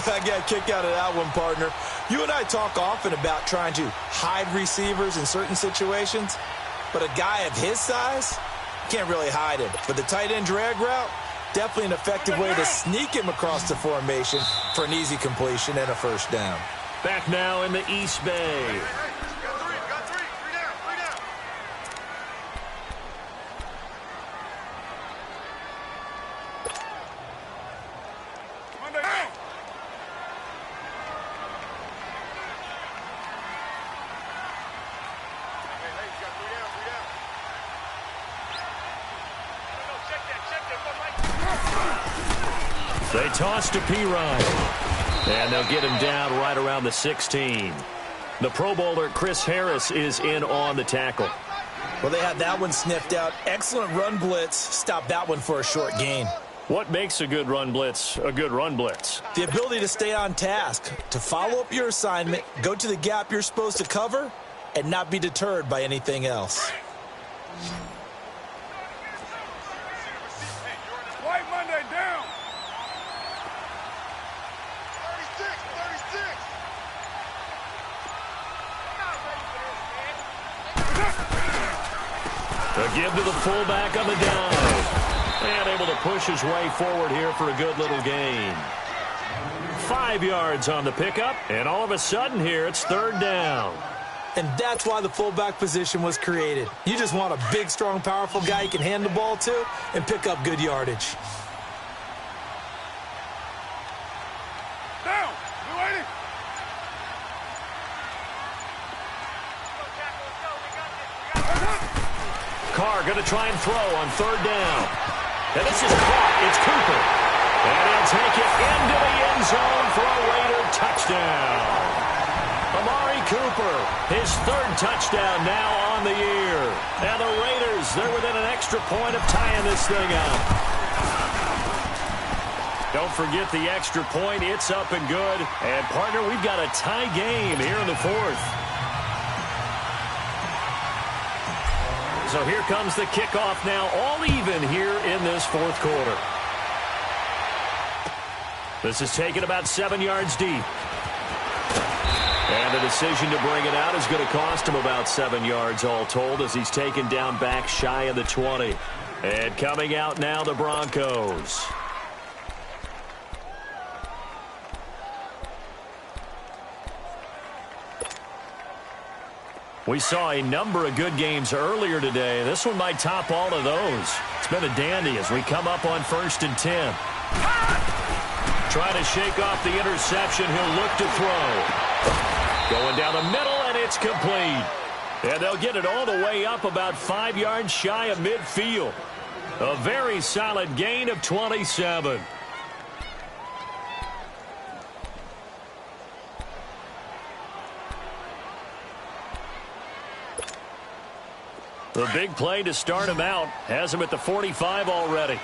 I got a kick out of that one, partner. You and I talk often about trying to hide receivers in certain situations. But a guy of his size can't really hide him. But the tight end drag route, definitely an effective way to sneak him across the formation for an easy completion and a first down. Back now in the East Bay. They toss to P-Ryan. And they'll get him down right around the 16. The Pro Bowler Chris Harris is in on the tackle. Well, they had that one sniffed out. Excellent run blitz. Stop that one for a short gain. What makes a good run blitz a good run blitz? The ability to stay on task, to follow up your assignment, go to the gap you're supposed to cover, and not be deterred by anything else. White Monday down. 36. A give to the fullback on the down. And able to push his way forward here for a good little gain. 5 yards on the pickup, and all of a sudden here it's 3rd down. And that's why the fullback position was created. You just want a big, strong, powerful guy you can hand the ball to and pick up good yardage. Down. You ready? Carr going to try and throw on 3rd down. And this is caught. It's Cooper. And he'll take it into the end zone for a Raider touchdown. Amari Cooper, his 3rd touchdown now on the year. And the Raiders, they're within an extra point of tying this thing up. Don't forget the extra point. It's up and good. And, partner, we've got a tie game here in the 4th. So here comes the kickoff now, all even here in this 4th quarter. This is taken about 7 yards deep. And the decision to bring it out is going to cost him about 7 yards all told as he's taken down back shy of the 20. And coming out now, the Broncos. We saw a number of good games earlier today. This one might top all of those. It's been a dandy as we come up on 1st and 10. Trying to shake off the interception. He'll look to throw. Going down the middle, and it's complete. And they'll get it all the way up about 5 yards shy of midfield. A very solid gain of 27. The big play to start him out has him at the 45 already.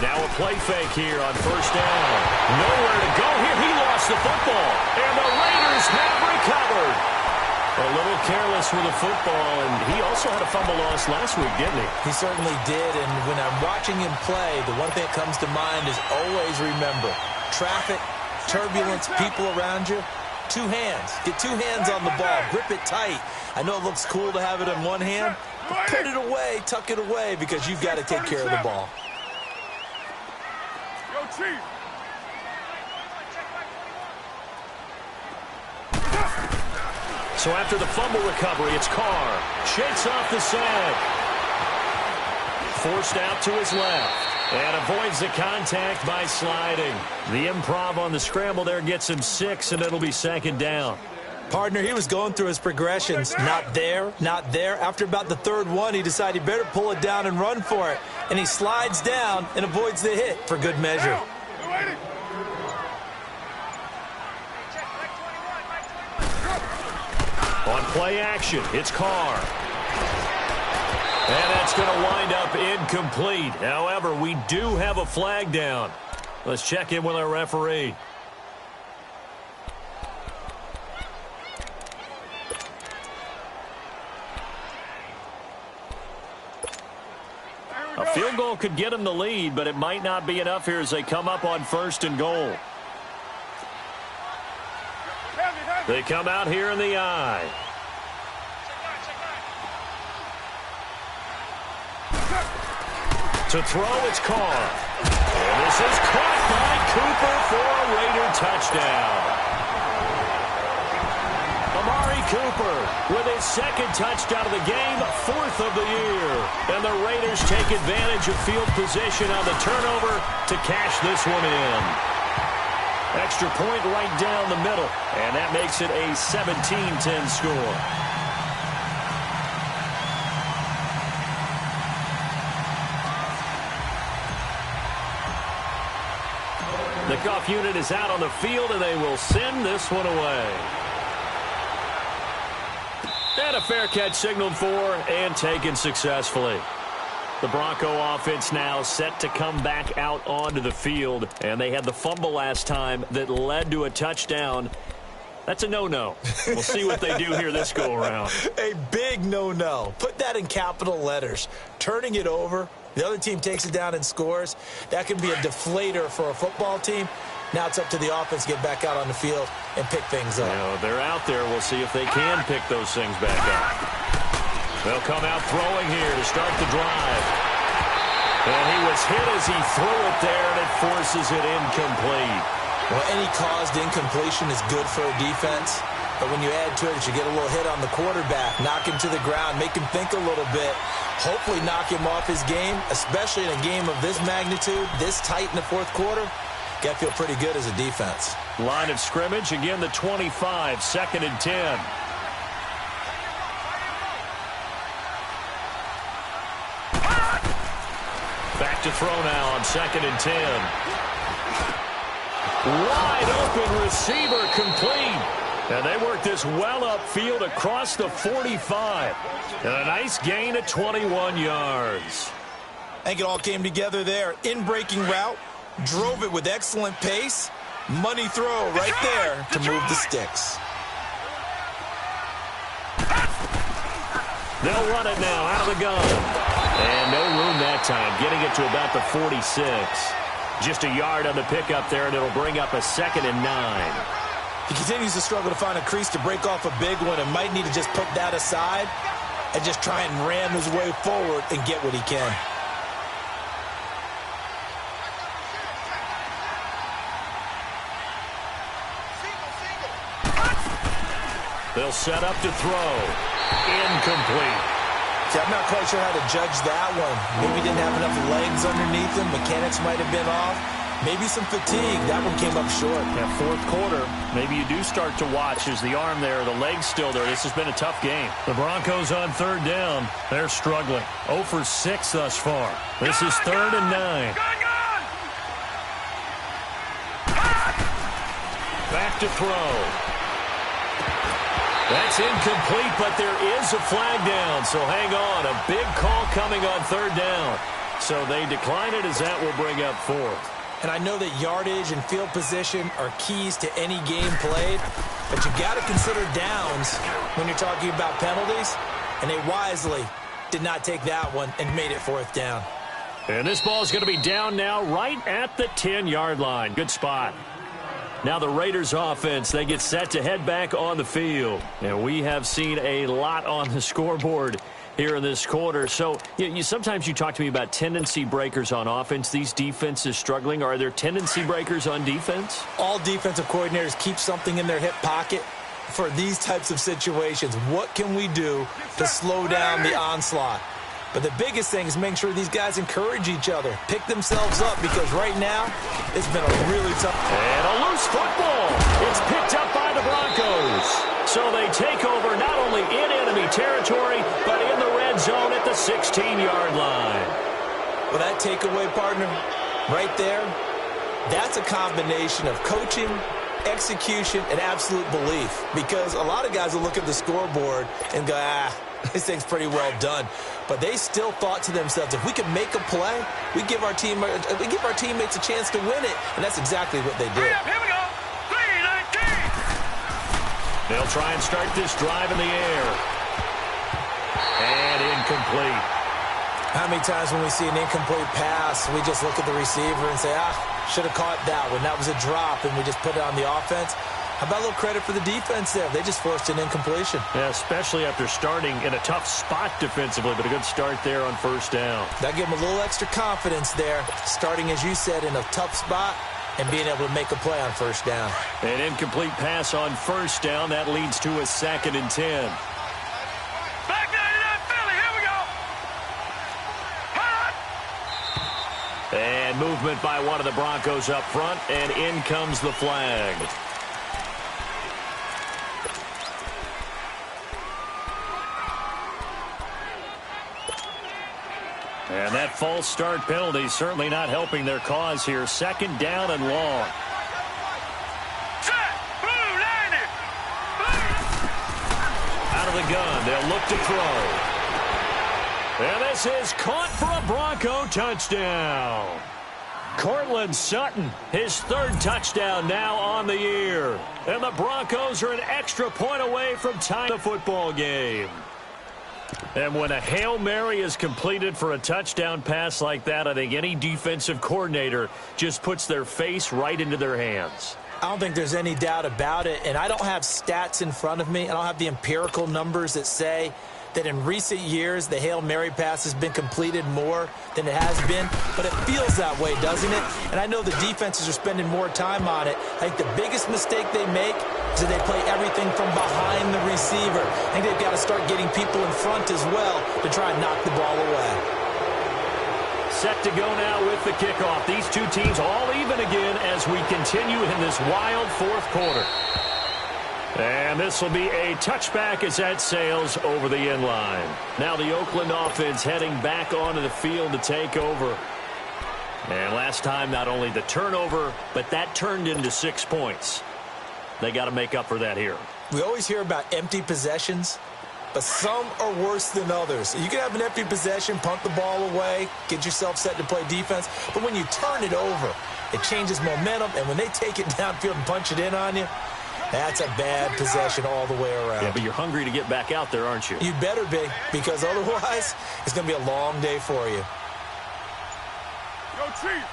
Now a play fake here on first down. Nowhere to go here. He lost the football. And the Raiders have recovered. A little careless with the football, and he also had a fumble loss last week, didn't he? He certainly did, and when I'm watching him play, the one thing that comes to mind is always remember, traffic, turbulence, people around you, two hands. Get two hands on the ball. Grip it tight. I know it looks cool to have it in one hand, but put it away, tuck it away, because you've got to take care of the ball. Yo, Chief. So after the fumble recovery, it's Carr. Shakes off the sack. Forced out to his left. And avoids the contact by sliding. The improv on the scramble there gets him 6, and it'll be second down. Partner, he was going through his progressions. Not there, not there. After about the third one, he decided he better pull it down and run for it. And he slides down and avoids the hit for good measure. On play action, it's Carr. And that's going to wind up incomplete. However, we do have a flag down. Let's check in with our referee. A field goal could get them the lead, but it might not be enough here as they come up on first and goal. They come out here in the eye. To throw, it's Carr. And this is caught by Cooper for a Raider touchdown. Amari Cooper with his second touchdown of the game, 4th of the year. And the Raiders take advantage of field position on the turnover to cash this one in. Extra point right down the middle, and that makes it a 17-10 score. The kickoff unit is out on the field, and they will send this one away. And a fair catch signaled for and taken successfully. The Bronco offense now set to come back out onto the field, and they had the fumble last time that led to a touchdown. That's a no-no. We'll see what they do here this go-around. A big no-no. Put that in capital letters. Turning it over, the other team takes it down and scores. That can be a deflator for a football team. Now it's up to the offense to get back out on the field and pick things up. They're out there. We'll see if they can pick those things back up. They'll come out throwing here to start the drive. And he was hit as he threw it there, and it forces it incomplete. Well, any caused incompletion is good for a defense. But when you add to it, you get a little hit on the quarterback, knock him to the ground, make him think a little bit, hopefully knock him off his game, especially in a game of this magnitude, this tight in the fourth quarter. Got to feel pretty good as a defense. Line of scrimmage, again the 25, 2nd and 10. Back to throw now on 2nd and 10. Wide open receiver complete. And they work this well upfield across the 45. And a nice gain of 21 yards. I think it all came together there. In-breaking route, drove it with excellent pace. Money throw right there to move the sticks. They'll run it now out of the gun. And no room that time, getting it to about the 46. Just a yard on the pickup there, and it'll bring up a 2nd and 9. He continues to struggle to find a crease to break off a big one and might need to just put that aside and just try and ram his way forward and get what he can. They'll set up to throw. Incomplete. See, I'm not quite sure how to judge that one. Maybe didn't have enough legs underneath him. Mechanics might have been off. Maybe some fatigue. That one came up short. Yeah, fourth quarter, maybe you do start to watch as the arm there, the leg's still there. This has been a tough game. The Broncos on third down. They're struggling. 0 for 6 thus far. This is 3rd and 9. Back to throw. That's incomplete, but there is a flag down, so hang on. A big call coming on third down. So they decline it as that will bring up 4th. And I know that yardage and field position are keys to any game played, but you got to consider downs when you're talking about penalties, and they wisely did not take that one and made it 4th down. And this ball is going to be down now right at the 10-yard line. Good spot. Now the Raiders offense, they get set to head back on the field. And we have seen a lot on the scoreboard here in this quarter. So sometimes you talk to me about tendency breakers on offense. These defenses struggling. Are there tendency breakers on defense? All defensive coordinators keep something in their hip pocket for these types of situations. What can we do to slow down the onslaught? But the biggest thing is making sure these guys encourage each other, pick themselves up, because right now it's been a really tough. And a loose football. It's picked up by the Broncos. So they take over not only in enemy territory, but in the red zone at the 16-yard line. Well, that takeaway, partner, right there, that's a combination of coaching, execution, and absolute belief. Because a lot of guys will look at the scoreboard and go, this thing's pretty well done. But they still thought to themselves, if we can make a play, we give our teammates a chance to win it. And that's exactly what they did. Here we go. 3-19. They'll try and start this drive in the air. And incomplete. How many times when we see an incomplete pass, we just look at the receiver and say, should have caught that one. That was a drop, and we just put it on the offense. How about a little credit for the defense there? They just forced an incompletion. Yeah, especially after starting in a tough spot defensively, but a good start there on first down. That gave them a little extra confidence there, starting, as you said, in a tough spot and being able to make a play on first down. An incomplete pass on first down. That leads to a 2nd and 10. Back 99 Philly. Here we go. Hot. And movement by one of the Broncos up front, and in comes the flag. And that false start penalty certainly not helping their cause here. 2nd down and long. Set. Blue 90. Out of the gun, they'll look to throw. And this is caught for a Bronco touchdown. Cortland Sutton, his 3rd touchdown now on the year. And the Broncos are an extra point away from tying the football game. And when a Hail Mary is completed for a touchdown pass like that, I think any defensive coordinator just puts their face right into their hands. I don't think there's any doubt about it, and I don't have stats in front of me. I don't have the empirical numbers that say that in recent years the Hail Mary pass has been completed more than it has been, but it feels that way, doesn't it? And I know the defenses are spending more time on it. I think the biggest mistake they make is that they play everything from behind the receiver. I think they've got to start getting people in front as well to try and knock the ball away. Set to go now with the kickoff. These two teams all even again as we continue in this wild 4th quarter. And this will be a touchback as that sails over the end line. Now the Oakland offense heading back onto the field to take over. And last time, not only the turnover, but that turned into 6 points. They got to make up for that here. We always hear about empty possessions, but some are worse than others. You can have an empty possession, punt the ball away, get yourself set to play defense, but when you turn it over, it changes momentum, and when they take it downfield and punch it in on you, that's a bad possession all the way around. Yeah, but you're hungry to get back out there, aren't you? You better be, because otherwise it's going to be a long day for you. Go Chief.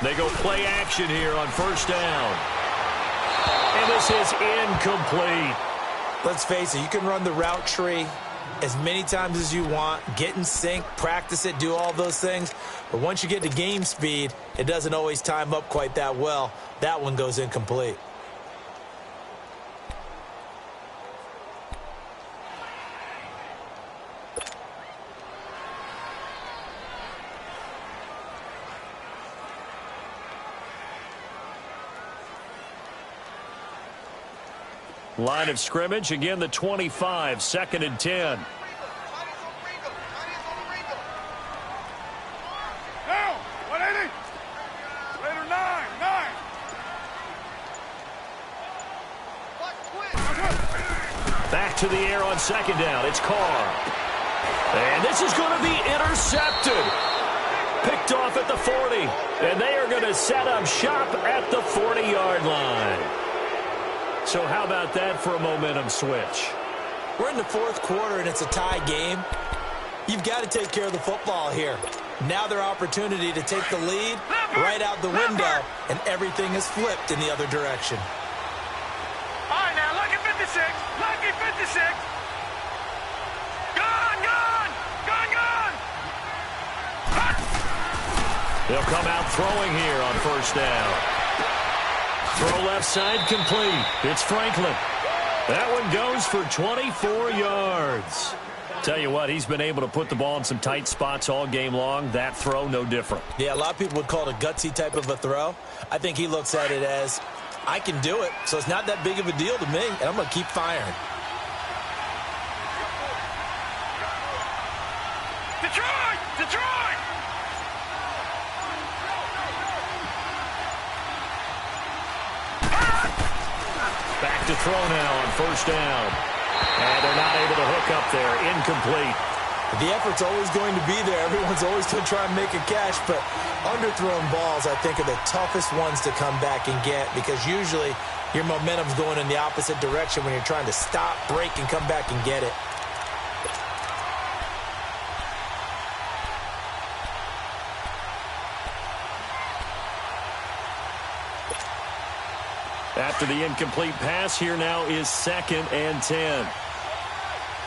They go play action here on first down. And this is incomplete. Let's face it, you can run the route tree as many times as you want, get in sync, practice it, do all those things. But once you get to game speed, it doesn't always time up quite that well. That one goes incomplete. Line of scrimmage, again the 25, 2nd and 10. Now, 180. Later, 9. Back to the air on 2nd down. It's Carr. And this is going to be intercepted. Picked off at the 40. And they are going to set up shop at the 40-yard line. So how about that for a momentum switch? We're in the 4th quarter, and it's a tie game. You've got to take care of the football here. Now their opportunity to take the lead right out the window, and everything is flipped in the other direction. All right, now, lucky 56. Lucky 56. Gone. They'll come out throwing here on 1st down. Throw left side complete. It's Franklin. That one goes for 24 yards. Tell you what, he's been able to put the ball in some tight spots all game long. That throw, no different. Yeah, a lot of people would call it a gutsy type of a throw. I think he looks at it as, I can do it, so it's not that big of a deal to me, and I'm going to keep firing. Detroit! Back to throw now on 1st down. And they're not able to hook up there. Incomplete. The effort's always going to be there. Everyone's always going to try and make a catch, but underthrown balls, I think, are the toughest ones to come back and get because usually your momentum's going in the opposite direction when you're trying to stop, break, and come back and get it. After the incomplete pass, here now is 2nd and 10.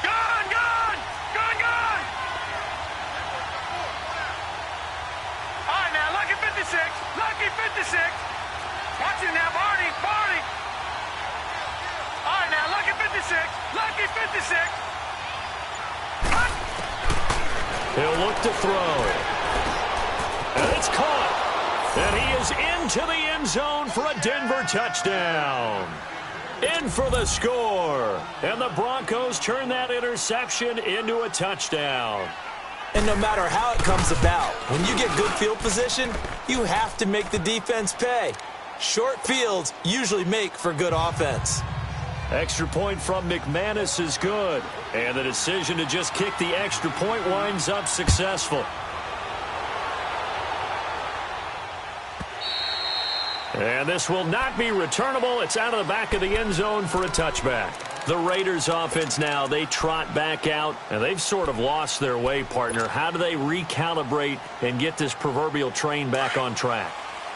Gone! All right, now, lucky 56. Lucky 56. Watch it now, Barney. All right, now, lucky 56. Lucky 56. He'll look to throw. And it's caught. And he is into the end zone for a Denver touchdown. In for the score. And the Broncos turn that interception into a touchdown. And no matter how it comes about, when you get good field position, you have to make the defense pay. Short fields usually make for good offense. Extra point from McManus is good. And the decision to just kick the extra point winds up successful. And this will not be returnable. It's out of the back of the end zone for a touchback. The Raiders offense now, they trot back out, and they've sort of lost their way, partner. How do they recalibrate and get this proverbial train back on track?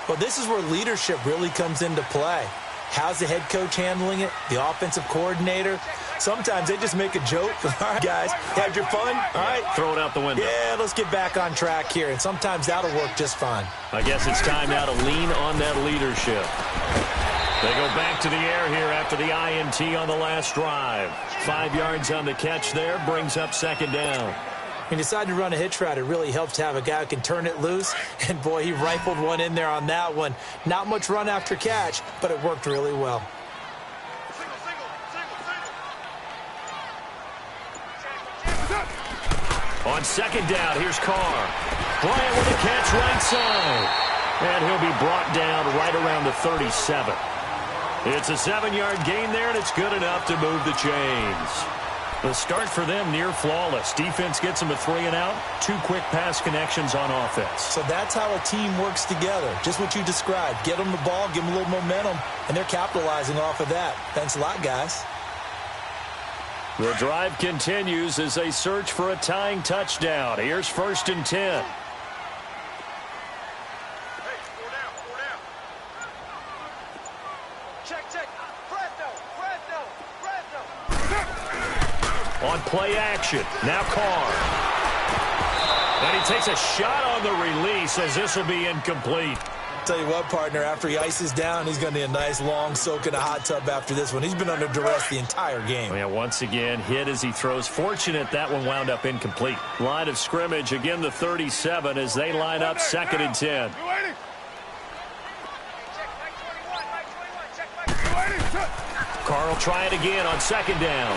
Well, this is where leadership really comes into play. How's the head coach handling it? The offensive coordinator? Sometimes they just make a joke. All right, guys, had your fun? All right. Throw it out the window. Yeah, let's get back on track here. And sometimes that'll work just fine. I guess it's time now to lean on that leadership. They go back to the air here after the INT on the last drive. 5 yards on the catch there, brings up 2nd down. When you decide to run a hitch route, it really helps to have a guy who can turn it loose. And, boy, he rifled one in there on that one. Not much run after catch, but it worked really well. On 2nd down, here's Carr. Bryant with a catch right side. And he'll be brought down right around the 37. It's a 7-yard gain there, and it's good enough to move the chains. The start for them near flawless. Defense gets them a 3-and-out. 2 quick pass connections on offense. So that's how a team works together. Just what you described. Get them the ball, give them a little momentum, and they're capitalizing off of that. Thanks a lot, guys. The drive continues as they search for a tying touchdown. Here's 1st and 10. Check. On play action. Now Carr. And he takes a shot on the release as this will be incomplete. Tell you what, partner, after he ices down, he's going to need a nice long soak in a hot tub after this one. He's been under duress the entire game. Yeah, once again, hit as he throws. Fortunate that one wound up incomplete. Line of scrimmage, again the 37 as they line up 2nd and 10. Carr They'll try it again on second down.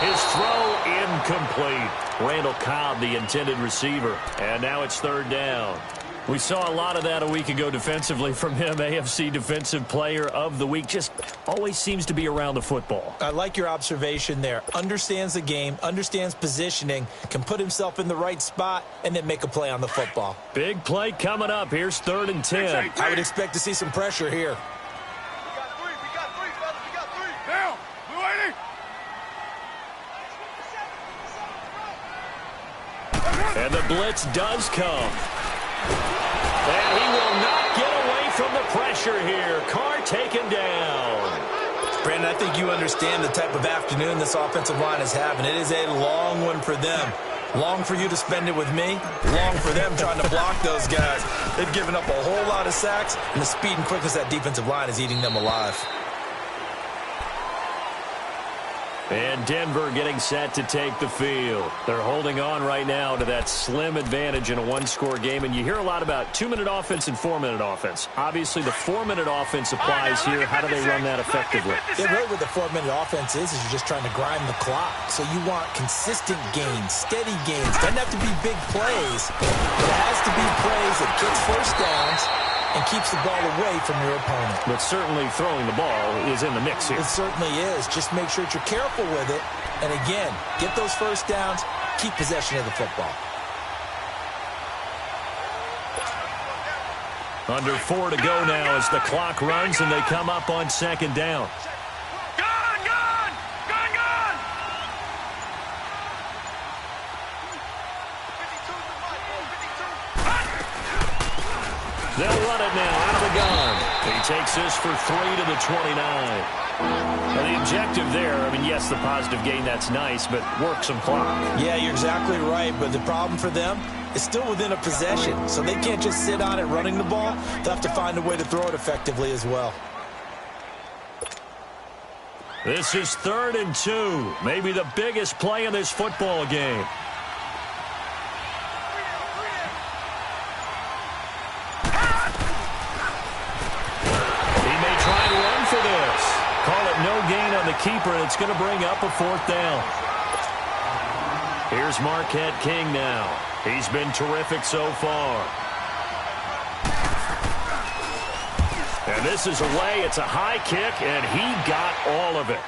His throw incomplete. Randall Cobb, the intended receiver. And now it's third down. We saw a lot of that a week ago defensively from him. AFC Defensive Player of the Week. Just always seems to be around the football. I like your observation there. Understands the game, understands positioning, can put himself in the right spot, and then make a play on the football. Big play coming up. Here's 3rd and 10. I would expect to see some pressure here. We got three, fellas. We got three. Down. Blue 80. And the blitz does come. And he will not get away from the pressure here. Carr taken down. Brandon, I think you understand the type of afternoon this offensive line is having. It is a long one for them. Long for you to spend it with me. Long for them trying to block those guys. They've given up a whole lot of sacks, and the speed and quickness of that defensive line is eating them alive. And Denver getting set to take the field. They're holding on right now to that slim advantage in a one-score game. And you hear a lot about 2-minute offense and 4-minute offense. Obviously, the 4-minute offense applies here. How do they run that effectively? Yeah, really what the 4-minute offense is you're just trying to grind the clock. So you want consistent gains, steady gains. Doesn't have to be big plays, but it has to be plays that gets first downs and keeps the ball away from your opponent. But certainly throwing the ball is in the mix here. It certainly is. Just make sure that you're careful with it. And again, get those first downs, keep possession of the football. Under 4 to go now as the clock runs and they come up on second down. They'll run it now out of the gun. He takes this for 3 to the 29. Now the objective there, I mean, yes, the positive gain, that's nice, but work some clock. Yeah, you're exactly right, but the problem for them is still within a possession, so they can't just sit on it running the ball. They'll have to find a way to throw it effectively as well. This is 3rd and 2, maybe the biggest play in this football game. No gain on the keeper, and it's going to bring up a 4th down. Here's Marquette King now. He's been terrific so far. And this is away. It's a high kick, and he got all of it.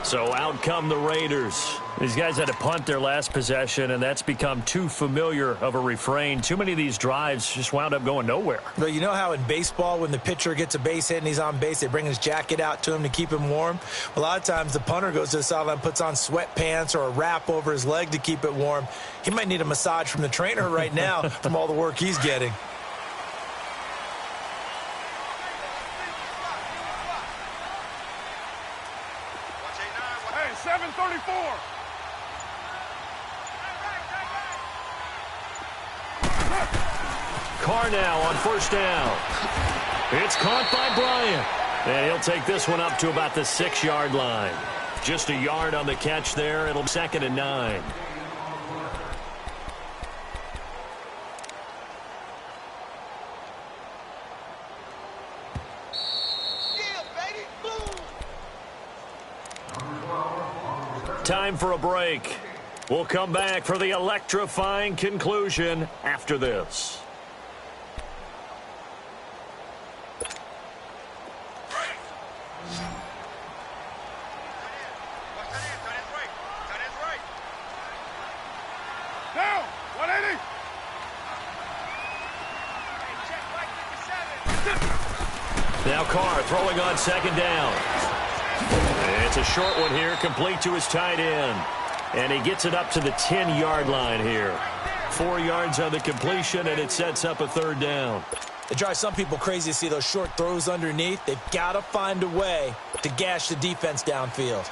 So out come the Raiders. These guys had to punt their last possession, and that's become too familiar of a refrain. Too many of these drives just wound up going nowhere. But you know how in baseball, when the pitcher gets a base hit and he's on base, they bring his jacket out to him to keep him warm? A lot of times the punter goes to the sideline, puts on sweatpants or a wrap over his leg to keep it warm. He might need a massage from the trainer right now from all the work he's getting. Hey, 7:34. Carr now on 1st down. It's caught by Bryant. And he'll take this one up to about the 6-yard line. Just a yard on the catch there. It'll be 2nd and 9. Time for a break. We'll come back for the electrifying conclusion after this. Down. 180. Now Carr throwing on 2nd down. It's a short one here, complete to his tight end. And he gets it up to the 10-yard line here. 4 yards on the completion, and it sets up a 3rd down. It drives some people crazy to see those short throws underneath. They've got to find a way to gash the defense downfield.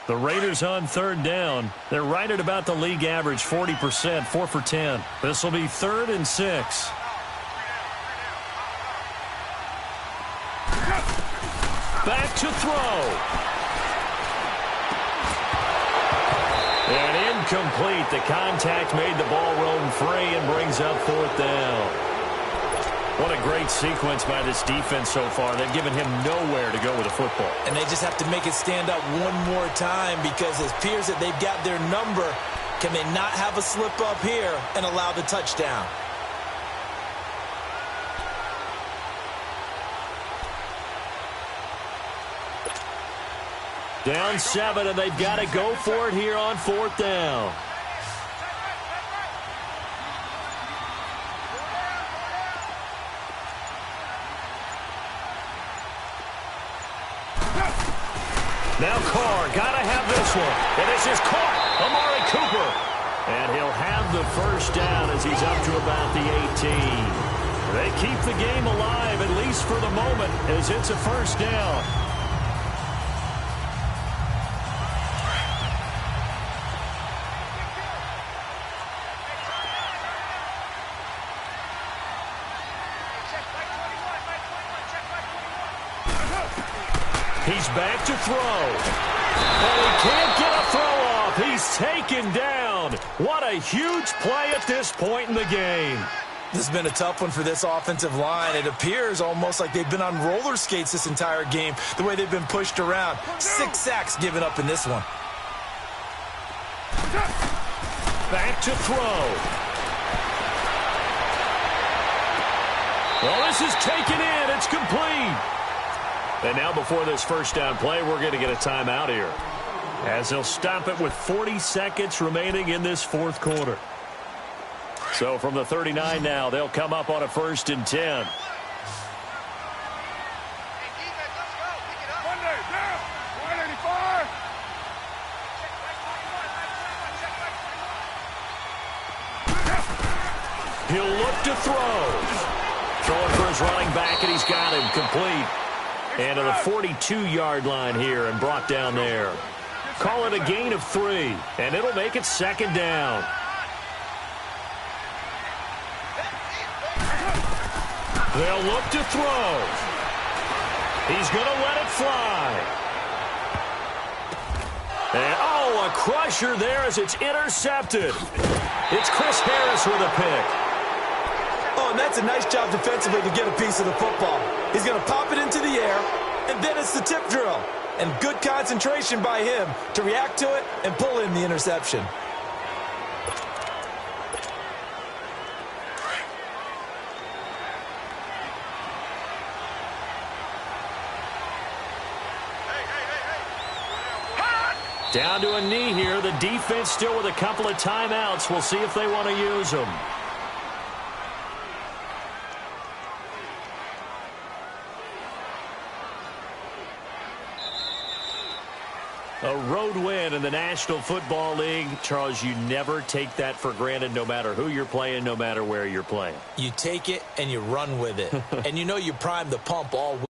The Raiders on 3rd down. They're right at about the league average, 40%, 4 for 10. This will be 3rd and 6. Back to throw. Incomplete. The contact made the ball roam free and brings up 4th down. What a great sequence by this defense so far. They've given him nowhere to go with the football. And they just have to make it stand up one more time because it appears that they've got their number. Can they not have a slip up here and allow the touchdown? Down 7, and they've got to go for it here on 4th down. Now Carr, gotta have this one. And this is caught. Amari Cooper. And he'll have the first down as he's up to about the 18. They keep the game alive, at least for the moment, as it's a first down. He's back to throw. And he can't get a throw off. He's taken down. What a huge play at this point in the game. This has been a tough one for this offensive line. It appears almost like they've been on roller skates this entire game, the way they've been pushed around. 6 sacks given up in this one. Back to throw. Well, this is taken in. It's complete. And now before this first down play, we're going to get a timeout here, as they'll stop it with 40 seconds remaining in this 4th quarter. So from the 39 now, they'll come up on a 1st and 10. Monday, down. 185. He'll look to throw. Throwing for his running back, and he's got him complete. And to the 42-yard line here and brought down there. Call it a gain of 3, and it'll make it 2nd down. They'll look to throw. He's going to let it fly. And, oh, a crusher there as it's intercepted. It's Chris Harris with a pick. Oh, and that's a nice job defensively to get a piece of the football. He's going to pop it into the air, and then it's the tip drill. And good concentration by him to react to it and pull in the interception. Down to a knee here. The defense still with a couple of timeouts. We'll see if they want to use them. A road win in the National Football League. Charles, you never take that for granted, no matter who you're playing, no matter where you're playing. You take it and you run with it. And you know you prime the pump all week.